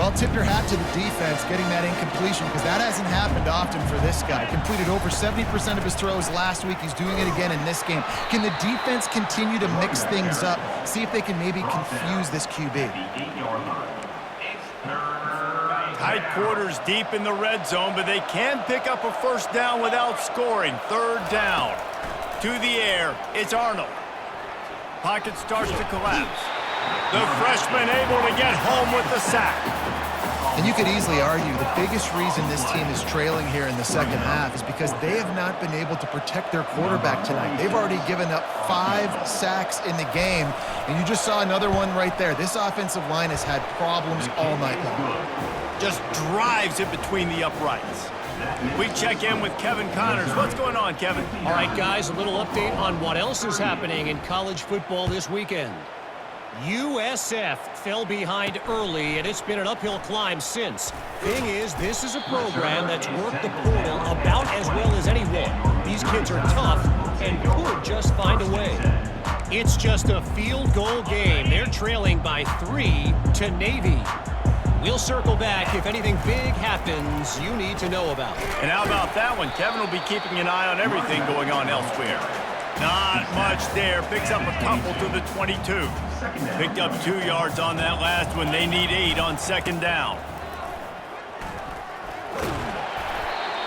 Well, tip your hat to the defense getting that incompletion, because that hasn't happened often for this guy. Completed over 70% of his throws last week. He's doing it again in this game. Can the defense continue to mix things up? See if they can maybe confuse this QB. Tight quarters deep in the red zone, but they can pick up a first down without scoring. Third down. To the air, it's Arnold. Pocket starts to collapse. The freshman able to get home with the sack. And you could easily argue the biggest reason this team is trailing here in the second half is because they have not been able to protect their quarterback tonight. They've already given up 5 sacks in the game, and you just saw another one right there. This offensive line has had problems all night long. Just drives it between the uprights. We check in with Kevin Connors. What's going on, Kevin? All right, guys, a little update on what else is happening in college football this weekend. USF fell behind early, and it's been an uphill climb since. Thing is, this is a program that's worked the portal about as well as anyone. These kids are tough and could just find a way. It's just a field goal game. They're trailing by 3 to Navy. We'll circle back if anything big happens you need to know about. And how about that one? Kevin will be keeping an eye on everything going on elsewhere. Not much there. Picks up a couple to the 22. Picked up 2 yards on that last one. They need 8 on second down.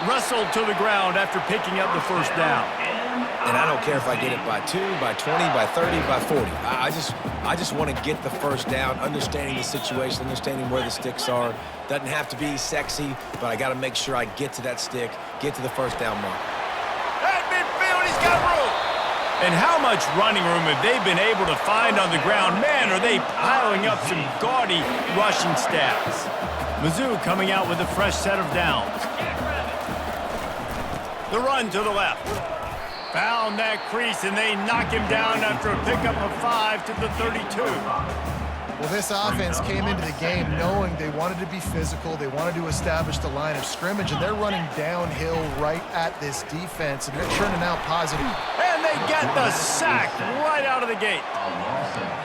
Wrestled to the ground after picking up the first down. And I don't care if I get it by 2, by 20, by 30, by 40. I just want to get the first down, understanding the situation, understanding where the sticks are. Doesn't have to be sexy, but I got to make sure I get to that stick, get to the first down mark. At midfield, he's got room. And how much running room have they been able to find on the ground? Man, are they piling up some gaudy rushing stats. Mizzou coming out with a fresh set of downs. The run to the left. Found that crease, and they knock him down after a pickup of 5 to the 32. Well, this offense came into the game knowing they wanted to be physical, they wanted to establish the line of scrimmage, and they're running downhill right at this defense, and they're churning out positive. And they get the sack right out of the gate.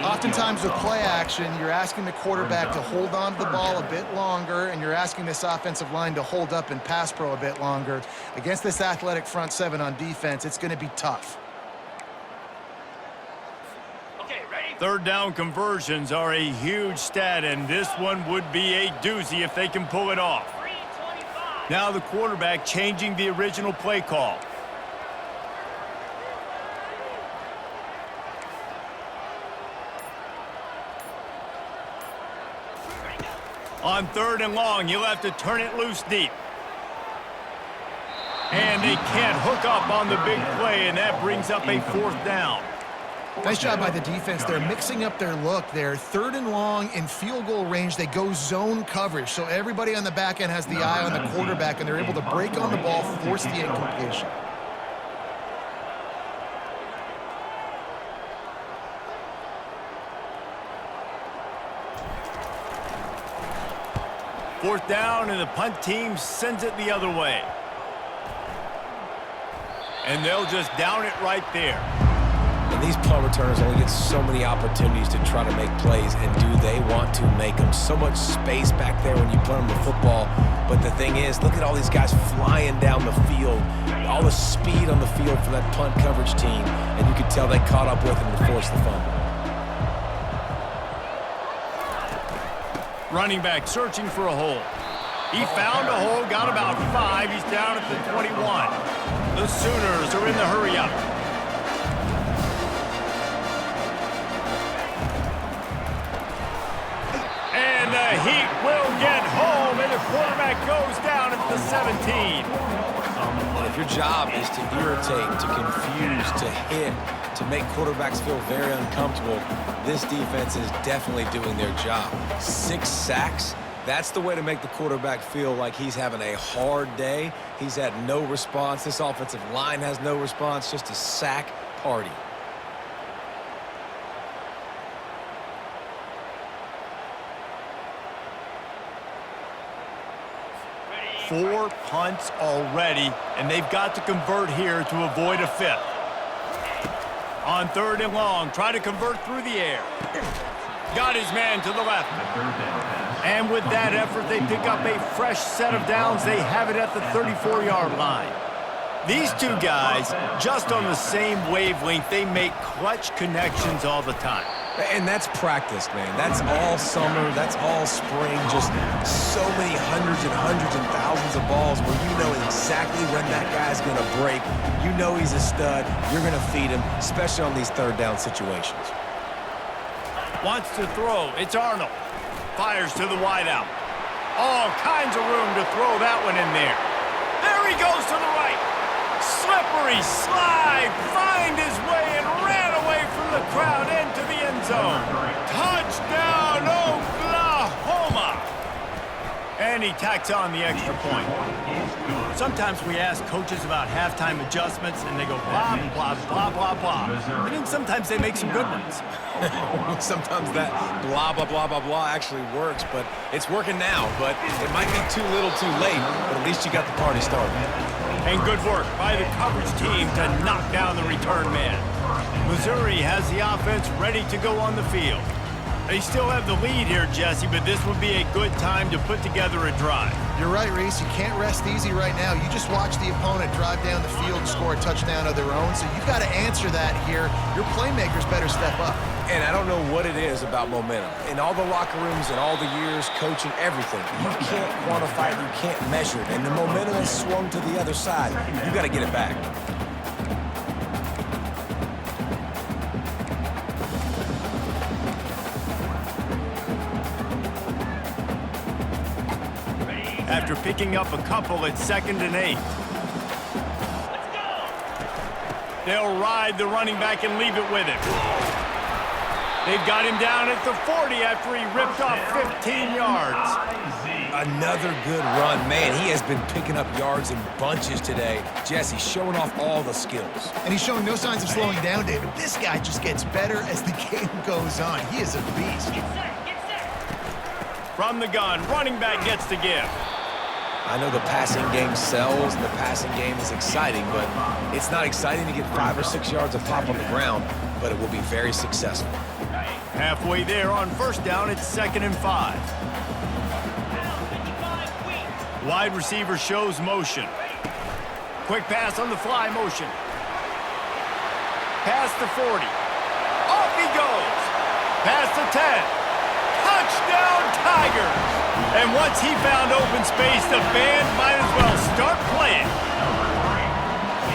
Oftentimes with play action, you're asking the quarterback to hold on to the ball a bit longer, and you're asking this offensive line to hold up in pass pro a bit longer. Against this athletic front seven on defense, it's going to be tough. Third down conversions are a huge stat, and this one would be a doozy if they can pull it off. Now the quarterback changing the original play call. On 3rd and long, you'll have to turn it loose deep. And they can't hook up on the big play, and that brings up a 4th down. Nice job by the defense. They're mixing up their look there. 3rd and long in field goal range. They go zone coverage. So everybody on the back end has the eye on the quarterback, and they're able to break on the ball, force the incompletion. Fourth down, and the punt team sends it the other way. And they'll just down it right there. And these punt returners only get so many opportunities to try to make plays, and do they want to make them? So much space back there when you punt them the football. But the thing is, look at all these guys flying down the field. All the speed on the field for that punt coverage team. And you could tell they caught up with them to force the fumble. Running back searching for a hole. He found a hole, got about 5. He's down at the 21. The Sooners are in the hurry-up. And the Heat will get home, and the quarterback goes down at the 17. And if your job is to irritate, to confuse, to hit, to make quarterbacks feel very uncomfortable, this defense is definitely doing their job. 6 sacks, that's the way to make the quarterback feel like he's having a hard day. He's had no response. This offensive line has no response, just a sack party. Four punts already, and they've got to convert here to avoid a 5th. On 3rd and long, try to convert through the air. Got his man to the left. And with that effort, they pick up a fresh set of downs. They have it at the 34-yard line. These two guys, just on the same wavelength, they make clutch connections all the time. And that's practice, man. That's all summer. That's all spring. Just so many hundreds and thousands of balls where you know exactly when that guy's going to break. You know he's a stud. You're going to feed him, especially on these 3rd down situations. Wants to throw. It's Arnold. Fires to the wideout. All kinds of room to throw that one in there. There he goes to the right. Slippery slide. Find his way and ran away from the crowd into the end zone. Touchdown, Oklahoma. And he tacks on the extra point. Sometimes we ask coaches about halftime adjustments, and they go blah, blah, blah, blah, blah. And then sometimes they make some good ones. Sometimes that blah, blah, blah, blah, blah actually works, but it's working now. But it might be too little too late, but at least you got the party started. And good work by the coverage team to knock down the return man. Missouri has the offense ready to go on the field. They still have the lead here, Jesse, but this would be a good time to put together a drive. You're right, Reese. You can't rest easy right now. You just watch the opponent drive down the field and score a touchdown of their own, so you've got to answer that here. Your playmakers better step up. And I don't know what it is about momentum. In all the locker rooms and all the years, coaching, everything, you can't quantify it, you can't measure it. And the momentum has swung to the other side. You got to get it back. After picking up a couple at 2nd and 8. They'll ride the running back and leave it with him. They've got him down at the 40 after he ripped off 15 yards. Another good run. Man, he has been picking up yards in bunches today. Jesse showing off all the skills. And he's showing no signs of slowing down, David. This guy just gets better as the game goes on. He is a beast. From the gun, running back gets to give. I know the passing game sells and the passing game is exciting, but it's not exciting to get 5 or 6 yards of pop on the ground, but it will be very successful. Halfway there on 1st down, it's 2nd and 5. Wide receiver shows motion. Quick pass on the fly motion. Past the 40. Off he goes. Past the 10. Touchdown, Tigers! And once he found open space, the band might as well start playing.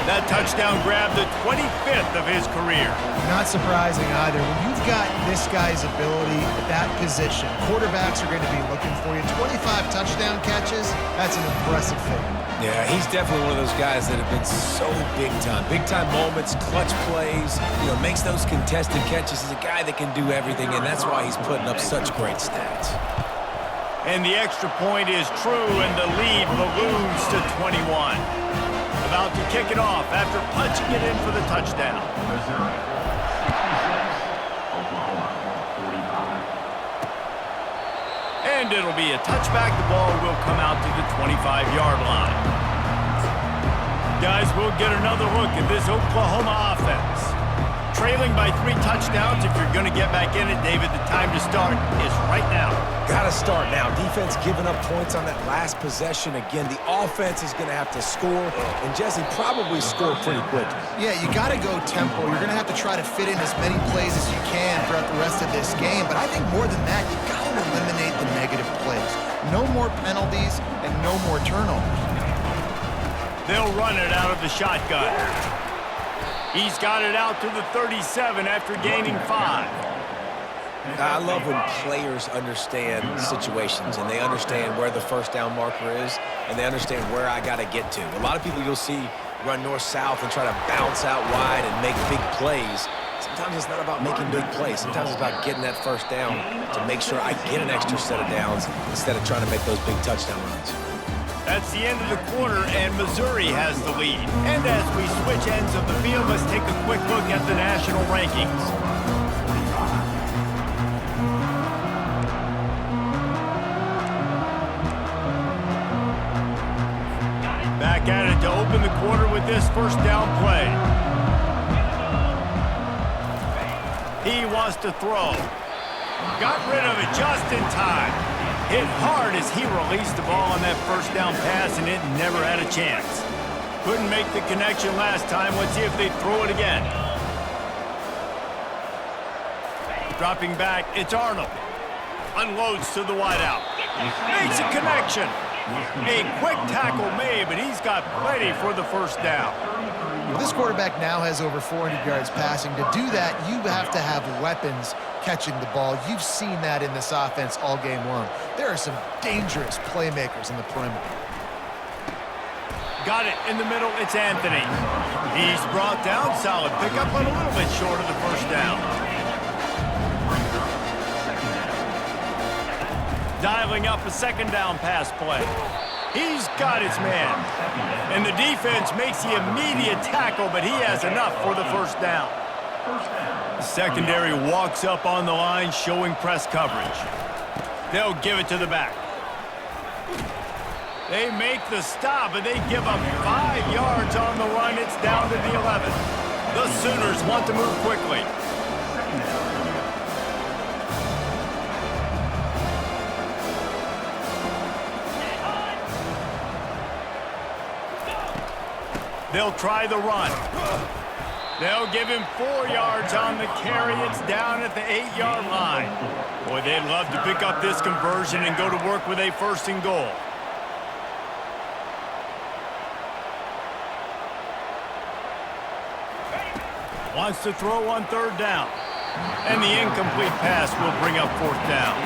That touchdown grabbed the 25th of his career. Not surprising either. When you've got this guy's ability at that position, quarterbacks are going to be looking for you. 25 touchdown catches, that's an impressive figure. Yeah, he's definitely one of those guys that have been so big time. Big time moments, clutch plays, makes those contested catches. He's a guy that can do everything, and that's why he's putting up such great stats. And the extra point is true, and the lead balloons to 21. About to kick it off after punching it in for the touchdown. Missouri, 66. Oklahoma, 45. And it'll be a touchback. The ball will come out to the 25-yard line. Guys, we'll get another look at this Oklahoma offense. Trailing by 3 touchdowns. If you're going to get back in it, David, the time to start is right now. Got to start now. Defense giving up points on that last possession. Again, the offense is going to have to score, and Jesse probably scored pretty quick. Yeah, you got to go tempo. You're going to have to try to fit in as many plays as you can throughout the rest of this game. But I think more than that, you got to eliminate the negative plays. No more penalties and no more turnovers. They'll run it out of the shotgun. He's got it out to the 37 after gaining 5. I love when players understand situations and they understand where the first down marker is and they understand where I got to get to. A lot of people you'll see run north-south and try to bounce out wide and make big plays. Sometimes it's not about making big plays. Sometimes it's about getting that first down to make sure I get an extra set of downs instead of trying to make those big touchdown runs. That's the end of the quarter, and Missouri has the lead. And as we switch ends of the field, let's take a quick look at the national rankings. Back at it to open the quarter with this first down play. He wants to throw. Got rid of it just in time. Hit hard as he released the ball on that first down pass, and it never had a chance. Couldn't make the connection last time. Let's see if they throw it again. Dropping back, it's Arnold. Unloads to the wideout. Makes a connection. A quick tackle made, but he's got plenty for the first down. Well, this quarterback now has over 400 yards passing. To do that, you have to have weapons catching the ball. You've seen that in this offense all game long. There are some dangerous playmakers in the perimeter. Got it in the middle. It's Anthony. He's brought down. Solid pickup, but a little bit short of the first down. Dialing up a second down pass play. He's got his man. And the defense makes the immediate tackle, but he has enough for the first down. The secondary walks up on the line, showing press coverage. They'll give it to the back. They make the stop, and they give up 5 yards on the run. It's down to the 11. The Sooners want to move quickly. They'll try the run. They'll give him 4 yards on the carry. It's down at the 8-yard line. Boy, they'd love to pick up this conversion and go to work with a 1st and goal. Wants to throw on 3rd down. And the incomplete pass will bring up 4th down.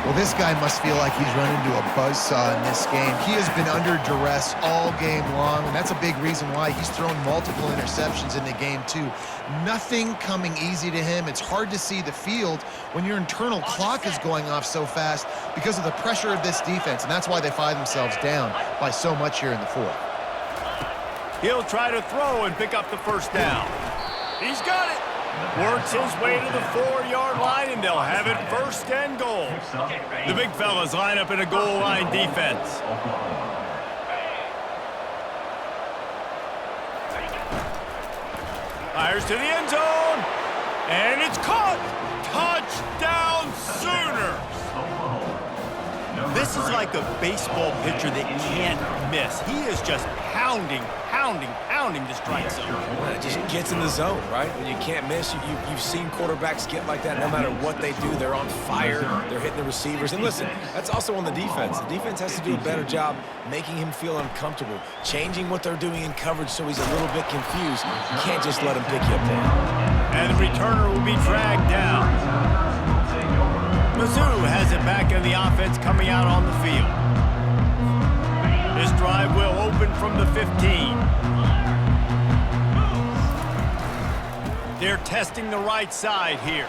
Well, this guy must feel like he's run into a buzzsaw in this game. He has been under duress all game long, and that's a big reason why he's thrown multiple interceptions in the game, too. Nothing coming easy to him. It's hard to see the field when your internal clock is going off so fast because of the pressure of this defense, and that's why they find themselves down by so much here in the 4th. He'll try to throw and pick up the 1st down. He's got it. Works his way to the 4-yard line, and they'll have it 1st and goal. The big fellas line up in a goal line defense. Fires to the end zone, and it's caught. Touchdown, Sooners. This is like a baseball pitcher that can't miss. He is just pounding pounding the strike zone. It just gets in the zone, right? When you can't miss, you've seen quarterbacks get like that no matter what they do. They're on fire. They're hitting the receivers. And listen, that's also on the defense. The defense has to do a better job making him feel uncomfortable, changing what they're doing in coverage so he's a little bit confused. You can't just let him pick you up there. And the returner will be dragged down. Mizzou has it back in the offense coming out on the field. This drive will open from the 15. They're testing the right side here.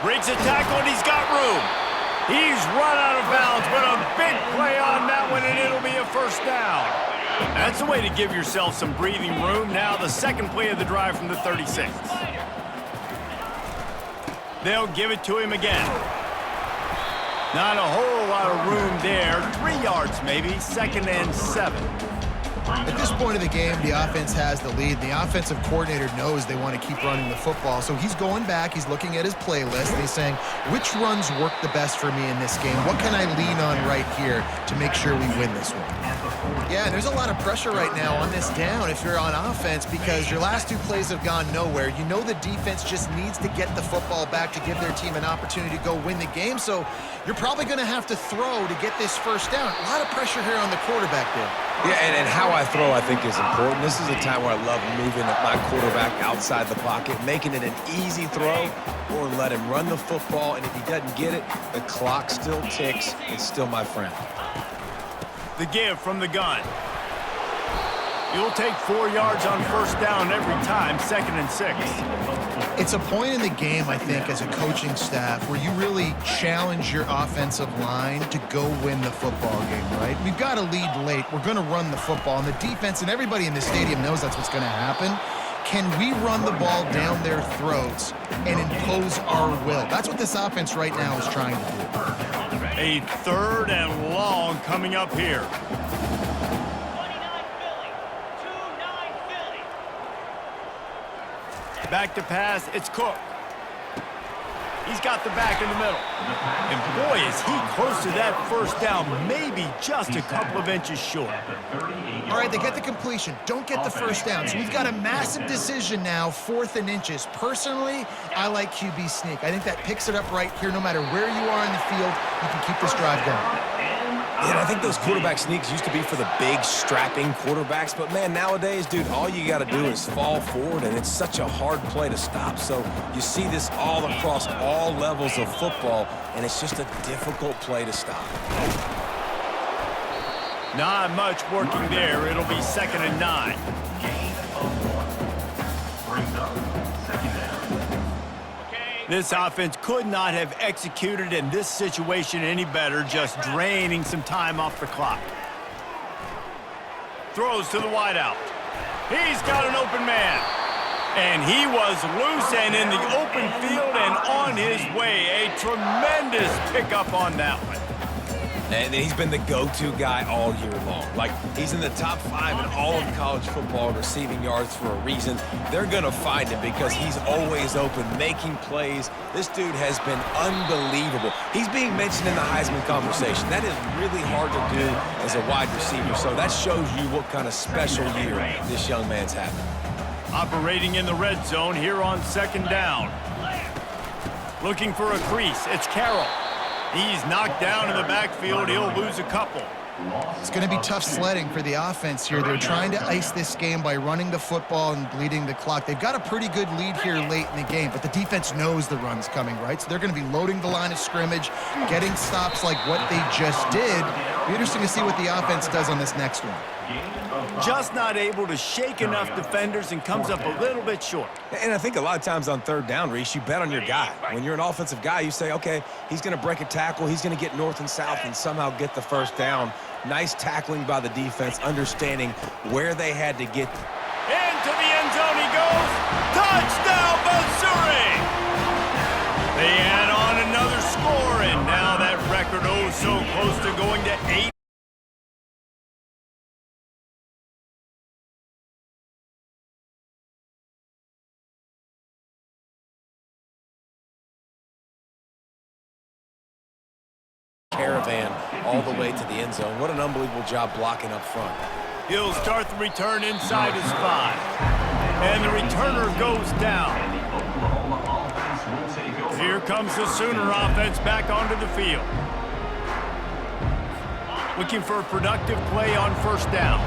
Breaks a tackle and he's got room. He's run out of bounds, but a big play on that one, and it'll be a first down. That's the way to give yourself some breathing room. Now the second play of the drive from the 36. They'll give it to him again. Not a whole lot of room there. 3 yards maybe, 2nd and 7. At this point of the game, the offense has the lead. The offensive coordinator knows they want to keep running the football. So he's going back, he's looking at his playlist, and he's saying, which runs work the best for me in this game? What can I lean on right here to make sure we win this one? Yeah, and there's a lot of pressure right now on this down if you're on offense because your last 2 plays have gone nowhere. You know the defense just needs to get the football back to give their team an opportunity to go win the game. So you're probably going to have to throw to get this first down. A lot of pressure here on the quarterback there. Yeah, and how I throw, I think, is important. This is a time where I love moving my quarterback outside the pocket, making it an easy throw, or let him run the football, and if he doesn't get it, the clock still ticks. It's still my friend. The give from the gun. You'll take 4 yards on first down every time, 2nd and 6. It's a point in the game, I think, as a coaching staff where you really challenge your offensive line to go win the football game, right? We've got to lead late. We're going to run the football. And the defense and everybody in the stadium knows that's what's going to happen. Can we run the ball down their throats and impose our will? That's what this offense right now is trying to do. A 3rd and long coming up here. Back to pass, it's Cook. He's got the back in the middle. And boy, is he close to that first down, maybe just a couple of inches short. All right, they get the completion. Don't get the first down. So we've got a massive decision now, 4th and inches. Personally, I like QB sneak. I think that picks it up right here. No matter where you are in the field, you can keep this drive going. Yeah, I think those quarterback sneaks used to be for the big, strapping quarterbacks. But, man, nowadays, dude, all you got to do is fall forward, and it's such a hard play to stop. So you see this all across all levels of football, and it's just a difficult play to stop. Not much working there. It'll be 2nd and 9. This offense could not have executed in this situation any better, just draining some time off the clock. Throws to the wideout. He's got an open man. And he was loose and in the open field and on his way. A tremendous pickup on that one. And he's been the go-to guy all year long. Like, he's in the top 5 in all of college football receiving yards for a reason. They're going to find him because he's always open, making plays. This dude has been unbelievable. He's being mentioned in the Heisman conversation. That is really hard to do as a wide receiver. So that shows you what kind of special year this young man's having. Operating in the red zone here on 2nd down. Looking for a crease. It's Carroll. He's knocked down in the backfield. He'll lose a couple. It's going to be tough sledding for the offense here. They're trying to ice this game by running the football and bleeding the clock. They've got a pretty good lead here late in the game, but the defense knows the run's coming, right? So they're going to be loading the line of scrimmage, getting stops like what they just did. It'll be interesting to see what the offense does on this next one. Just not able to shake enough defenders and comes up a little bit short. And I think a lot of times on 3rd down, Reese, you bet on your guy. When you're an offensive guy, you say, okay, he's going to break a tackle, he's going to get north and south and somehow get the first down. Nice tackling by the defense, understanding where they had to get. Into the end zone he goes. Touchdown, Missouri! They add on another score, and now that record oh so close to going to 8. Caravan all the way to the end zone. What an unbelievable job blocking up front. He'll start the return inside his 5. And the returner goes down. Here comes the Sooner offense back onto the field. Looking for a productive play on first down.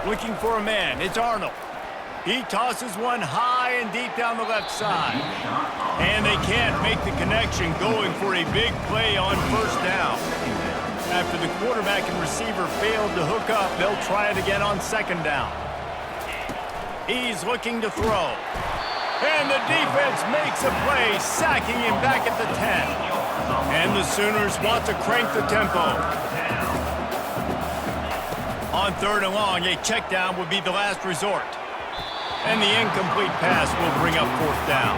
Looking for a man. It's Arnold. He tosses one high and deep down the left side. And they can't make the connection, going for a big play on first down. After the quarterback and receiver failed to hook up, they'll try it again on second down. He's looking to throw. And the defense makes a play, sacking him back at the 10. And the Sooners want to crank the tempo. On third and long, a check down would be the last resort. And the incomplete pass will bring up fourth down.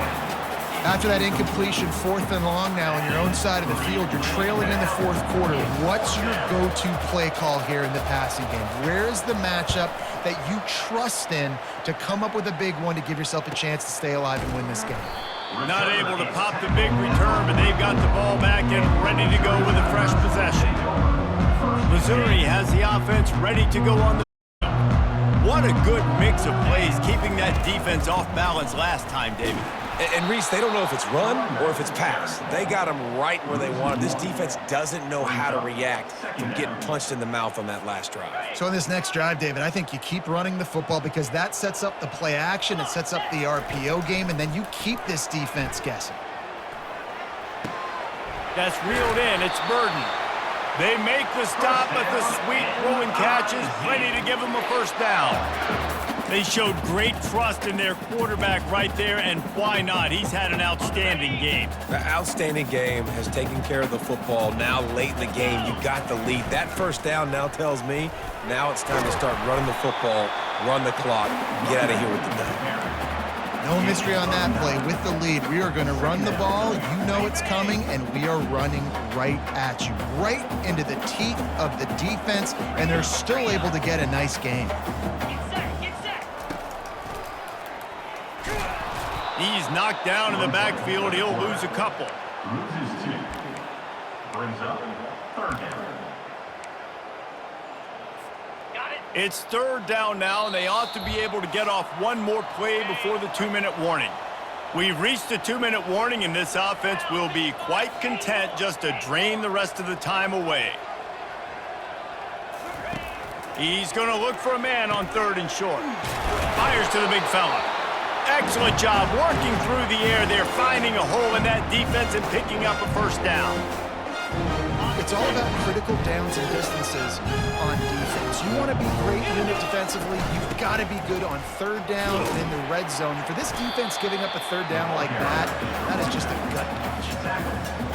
After that incompletion, fourth and long now on your own side of the field, you're trailing in the fourth quarter. What's your go-to play call here in the passing game? Where is the matchup that you trust in to come up with a big one to give yourself a chance to stay alive and win this game? Not able to pop the big return, but they've got the ball back and ready to go with a fresh possession. Missouri has the offense ready to go on the field. What a good mix of plays, keeping that defense off balance last time, David. And Reese, they don't know if it's run or if it's pass. They got them right where they want them. This defense doesn't know how to react from getting punched in the mouth on that last drive. So in this next drive, David, I think you keep running the football because that sets up the play action, it sets up the RPO game, and then you keep this defense guessing. That's reeled in. It's Burden. They make the stop, but the sweet throwing catch is ready to give them a first down. They showed great trust in their quarterback right there, and why not? He's had an outstanding game. The outstanding game has taken care of the football. Now late in the game, you got the lead. That first down now tells me now it's time to start running the football, run the clock, get out of here with the dub. No mystery on that play. With the lead, we are going to run the ball. You know it's coming, and we are running right at you, right into the teeth of the defense, and they're still able to get a nice game. He's knocked down in the backfield. He'll lose a couple. Loses 2. Brings up third down. It's third down now, and they ought to be able to get off one more play before the 2-minute warning. We've reached the 2-minute warning, and this offense will be quite content just to drain the rest of the time away. He's going to look for a man on third and short. Fires to the big fella. Excellent job working through the air. They're finding a hole in that defense and picking up a first down. It's all about critical downs and distances on defense. You want to be great unit defensively, you've got to be good on third down and in the red zone. For this defense giving up a third down like that, that is just a gut punch.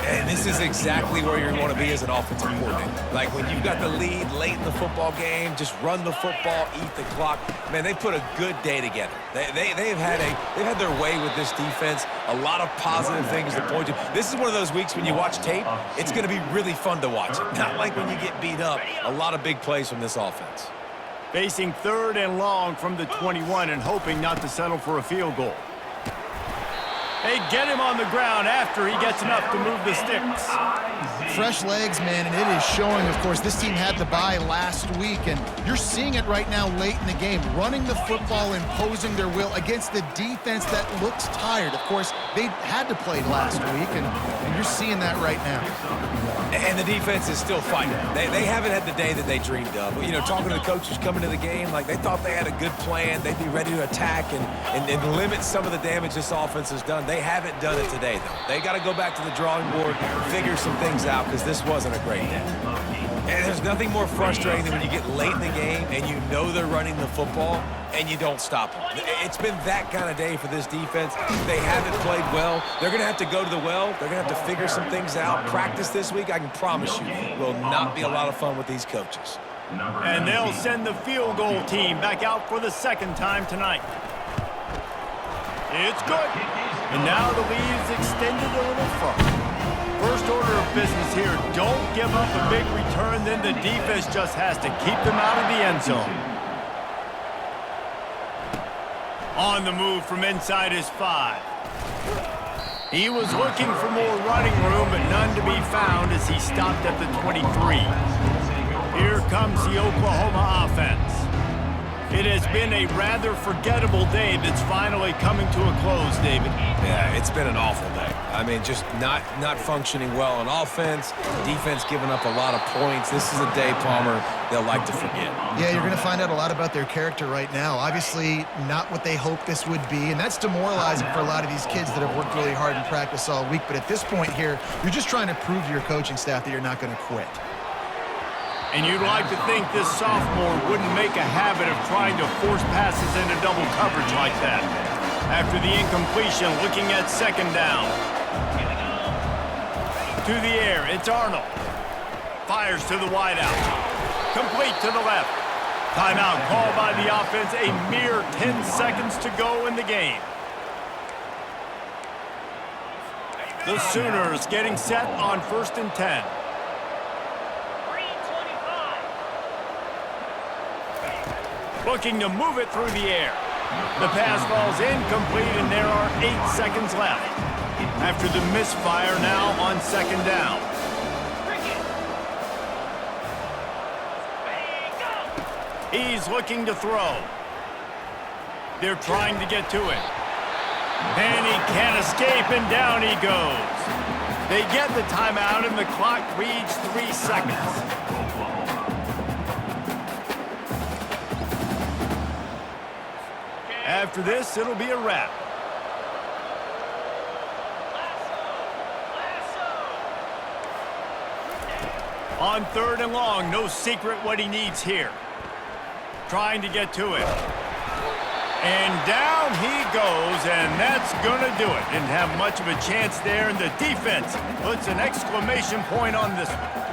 And this is exactly where you want to be as an offensive coordinator. Like when you've got the lead late in the football game, just run the football, eat the clock. Man, they put a good day together. They've had their way with this defense. A lot of positive things to point to. This is one of those weeks when you watch tape, it's going to be really fun to watch. Not like when you get beat up. A lot of big plays from this offense. Facing third and long from the 21 and hoping not to settle for a field goal. They get him on the ground after he gets enough to move the sticks. Fresh legs, man, and it is showing. Of course, this team had the bye last week, and you're seeing it right now late in the game. Running the football, imposing their will against the defense that looks tired. Of course, they had to play last week, and you're seeing that right now. And the defense is still fighting. They haven't had the day that they dreamed of. You know, talking to the coaches coming to the game, like they thought they had a good plan. They'd be ready to attack and limit some of the damage this offense has done. They haven't done it today, though. They got to go back to the drawing board, figure some things out, because this wasn't a great day. And there's nothing more frustrating than when you get late in the game and you know they're running the football and you don't stop them. It's been that kind of day for this defense. They haven't played well. They're going to have to go to the well. They're going to have to figure some things out. Practice this week, I can promise you, will not be a lot of fun with these coaches. And they'll send the field goal team back out for the second time tonight. It's good. And now the lead's extended a little further. First order of business here, don't give up a big return, then the defense just has to keep them out of the end zone. On the move from inside his 5. He was looking for more running room, but none to be found as he stopped at the 23. comes the Oklahoma offense. It has been a rather forgettable day that's finally coming to a close, David. Yeah, it's been an awful day. I mean, just not functioning well on offense, defense giving up a lot of points. This is a day, Palmer, they'll like to forget. Yeah, you're going to find out a lot about their character right now. Obviously, not what they hoped this would be, and that's demoralizing for a lot of these kids that have worked really hard in practice all week. But at this point here, you're just trying to prove to your coaching staff that you're not going to quit. And you'd like to think this sophomore wouldn't make a habit of trying to force passes into double coverage like that. After the incompletion, looking at second down. To the air, it's Arnold. Fires to the wideout. Complete to the left. Timeout called by the offense. A mere 10 seconds to go in the game. The Sooners getting set on 1st and 10. Looking to move it through the air. The pass falls incomplete, and there are 8 seconds left. After the misfire, now on second down. He's looking to throw. They're trying to get to it. And he can't escape, and down he goes. They get the timeout, and the clock reads 3 seconds. After this, it'll be a wrap. On 3rd and long, no secret what he needs here. Trying to get to it. And down he goes, and that's going to do it. Didn't have much of a chance there, and the defense puts an exclamation point on this one.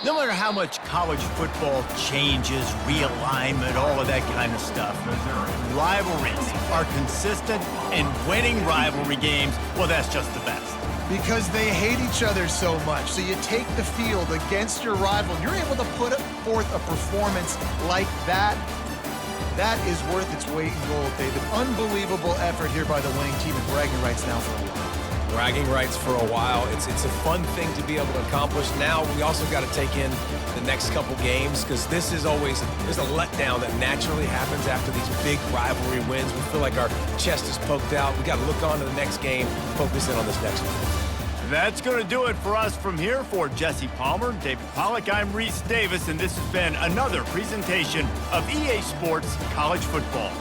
No matter how much college football changes, realignment, all of that kind of stuff, rivalries are consistent, and winning rivalry games, well, that's just the best. Because they hate each other so much. So you take the field against your rival. You're able to put forth a performance like that. That is worth its weight in gold, David. Unbelievable effort here by the winning team, and bragging rights now for a while. Bragging rights for a while. It's a fun thing to be able to accomplish. Now we also got to take in the next couple games, because this is always, there's a letdown that naturally happens after these big rivalry wins. We feel like our chest is poked out. We got to look on to the next game, focus in on this next one. That's going to do it for us from here. For Jesse Palmer, David Pollack, I'm Reese Davis, and this has been another presentation of EA Sports College Football.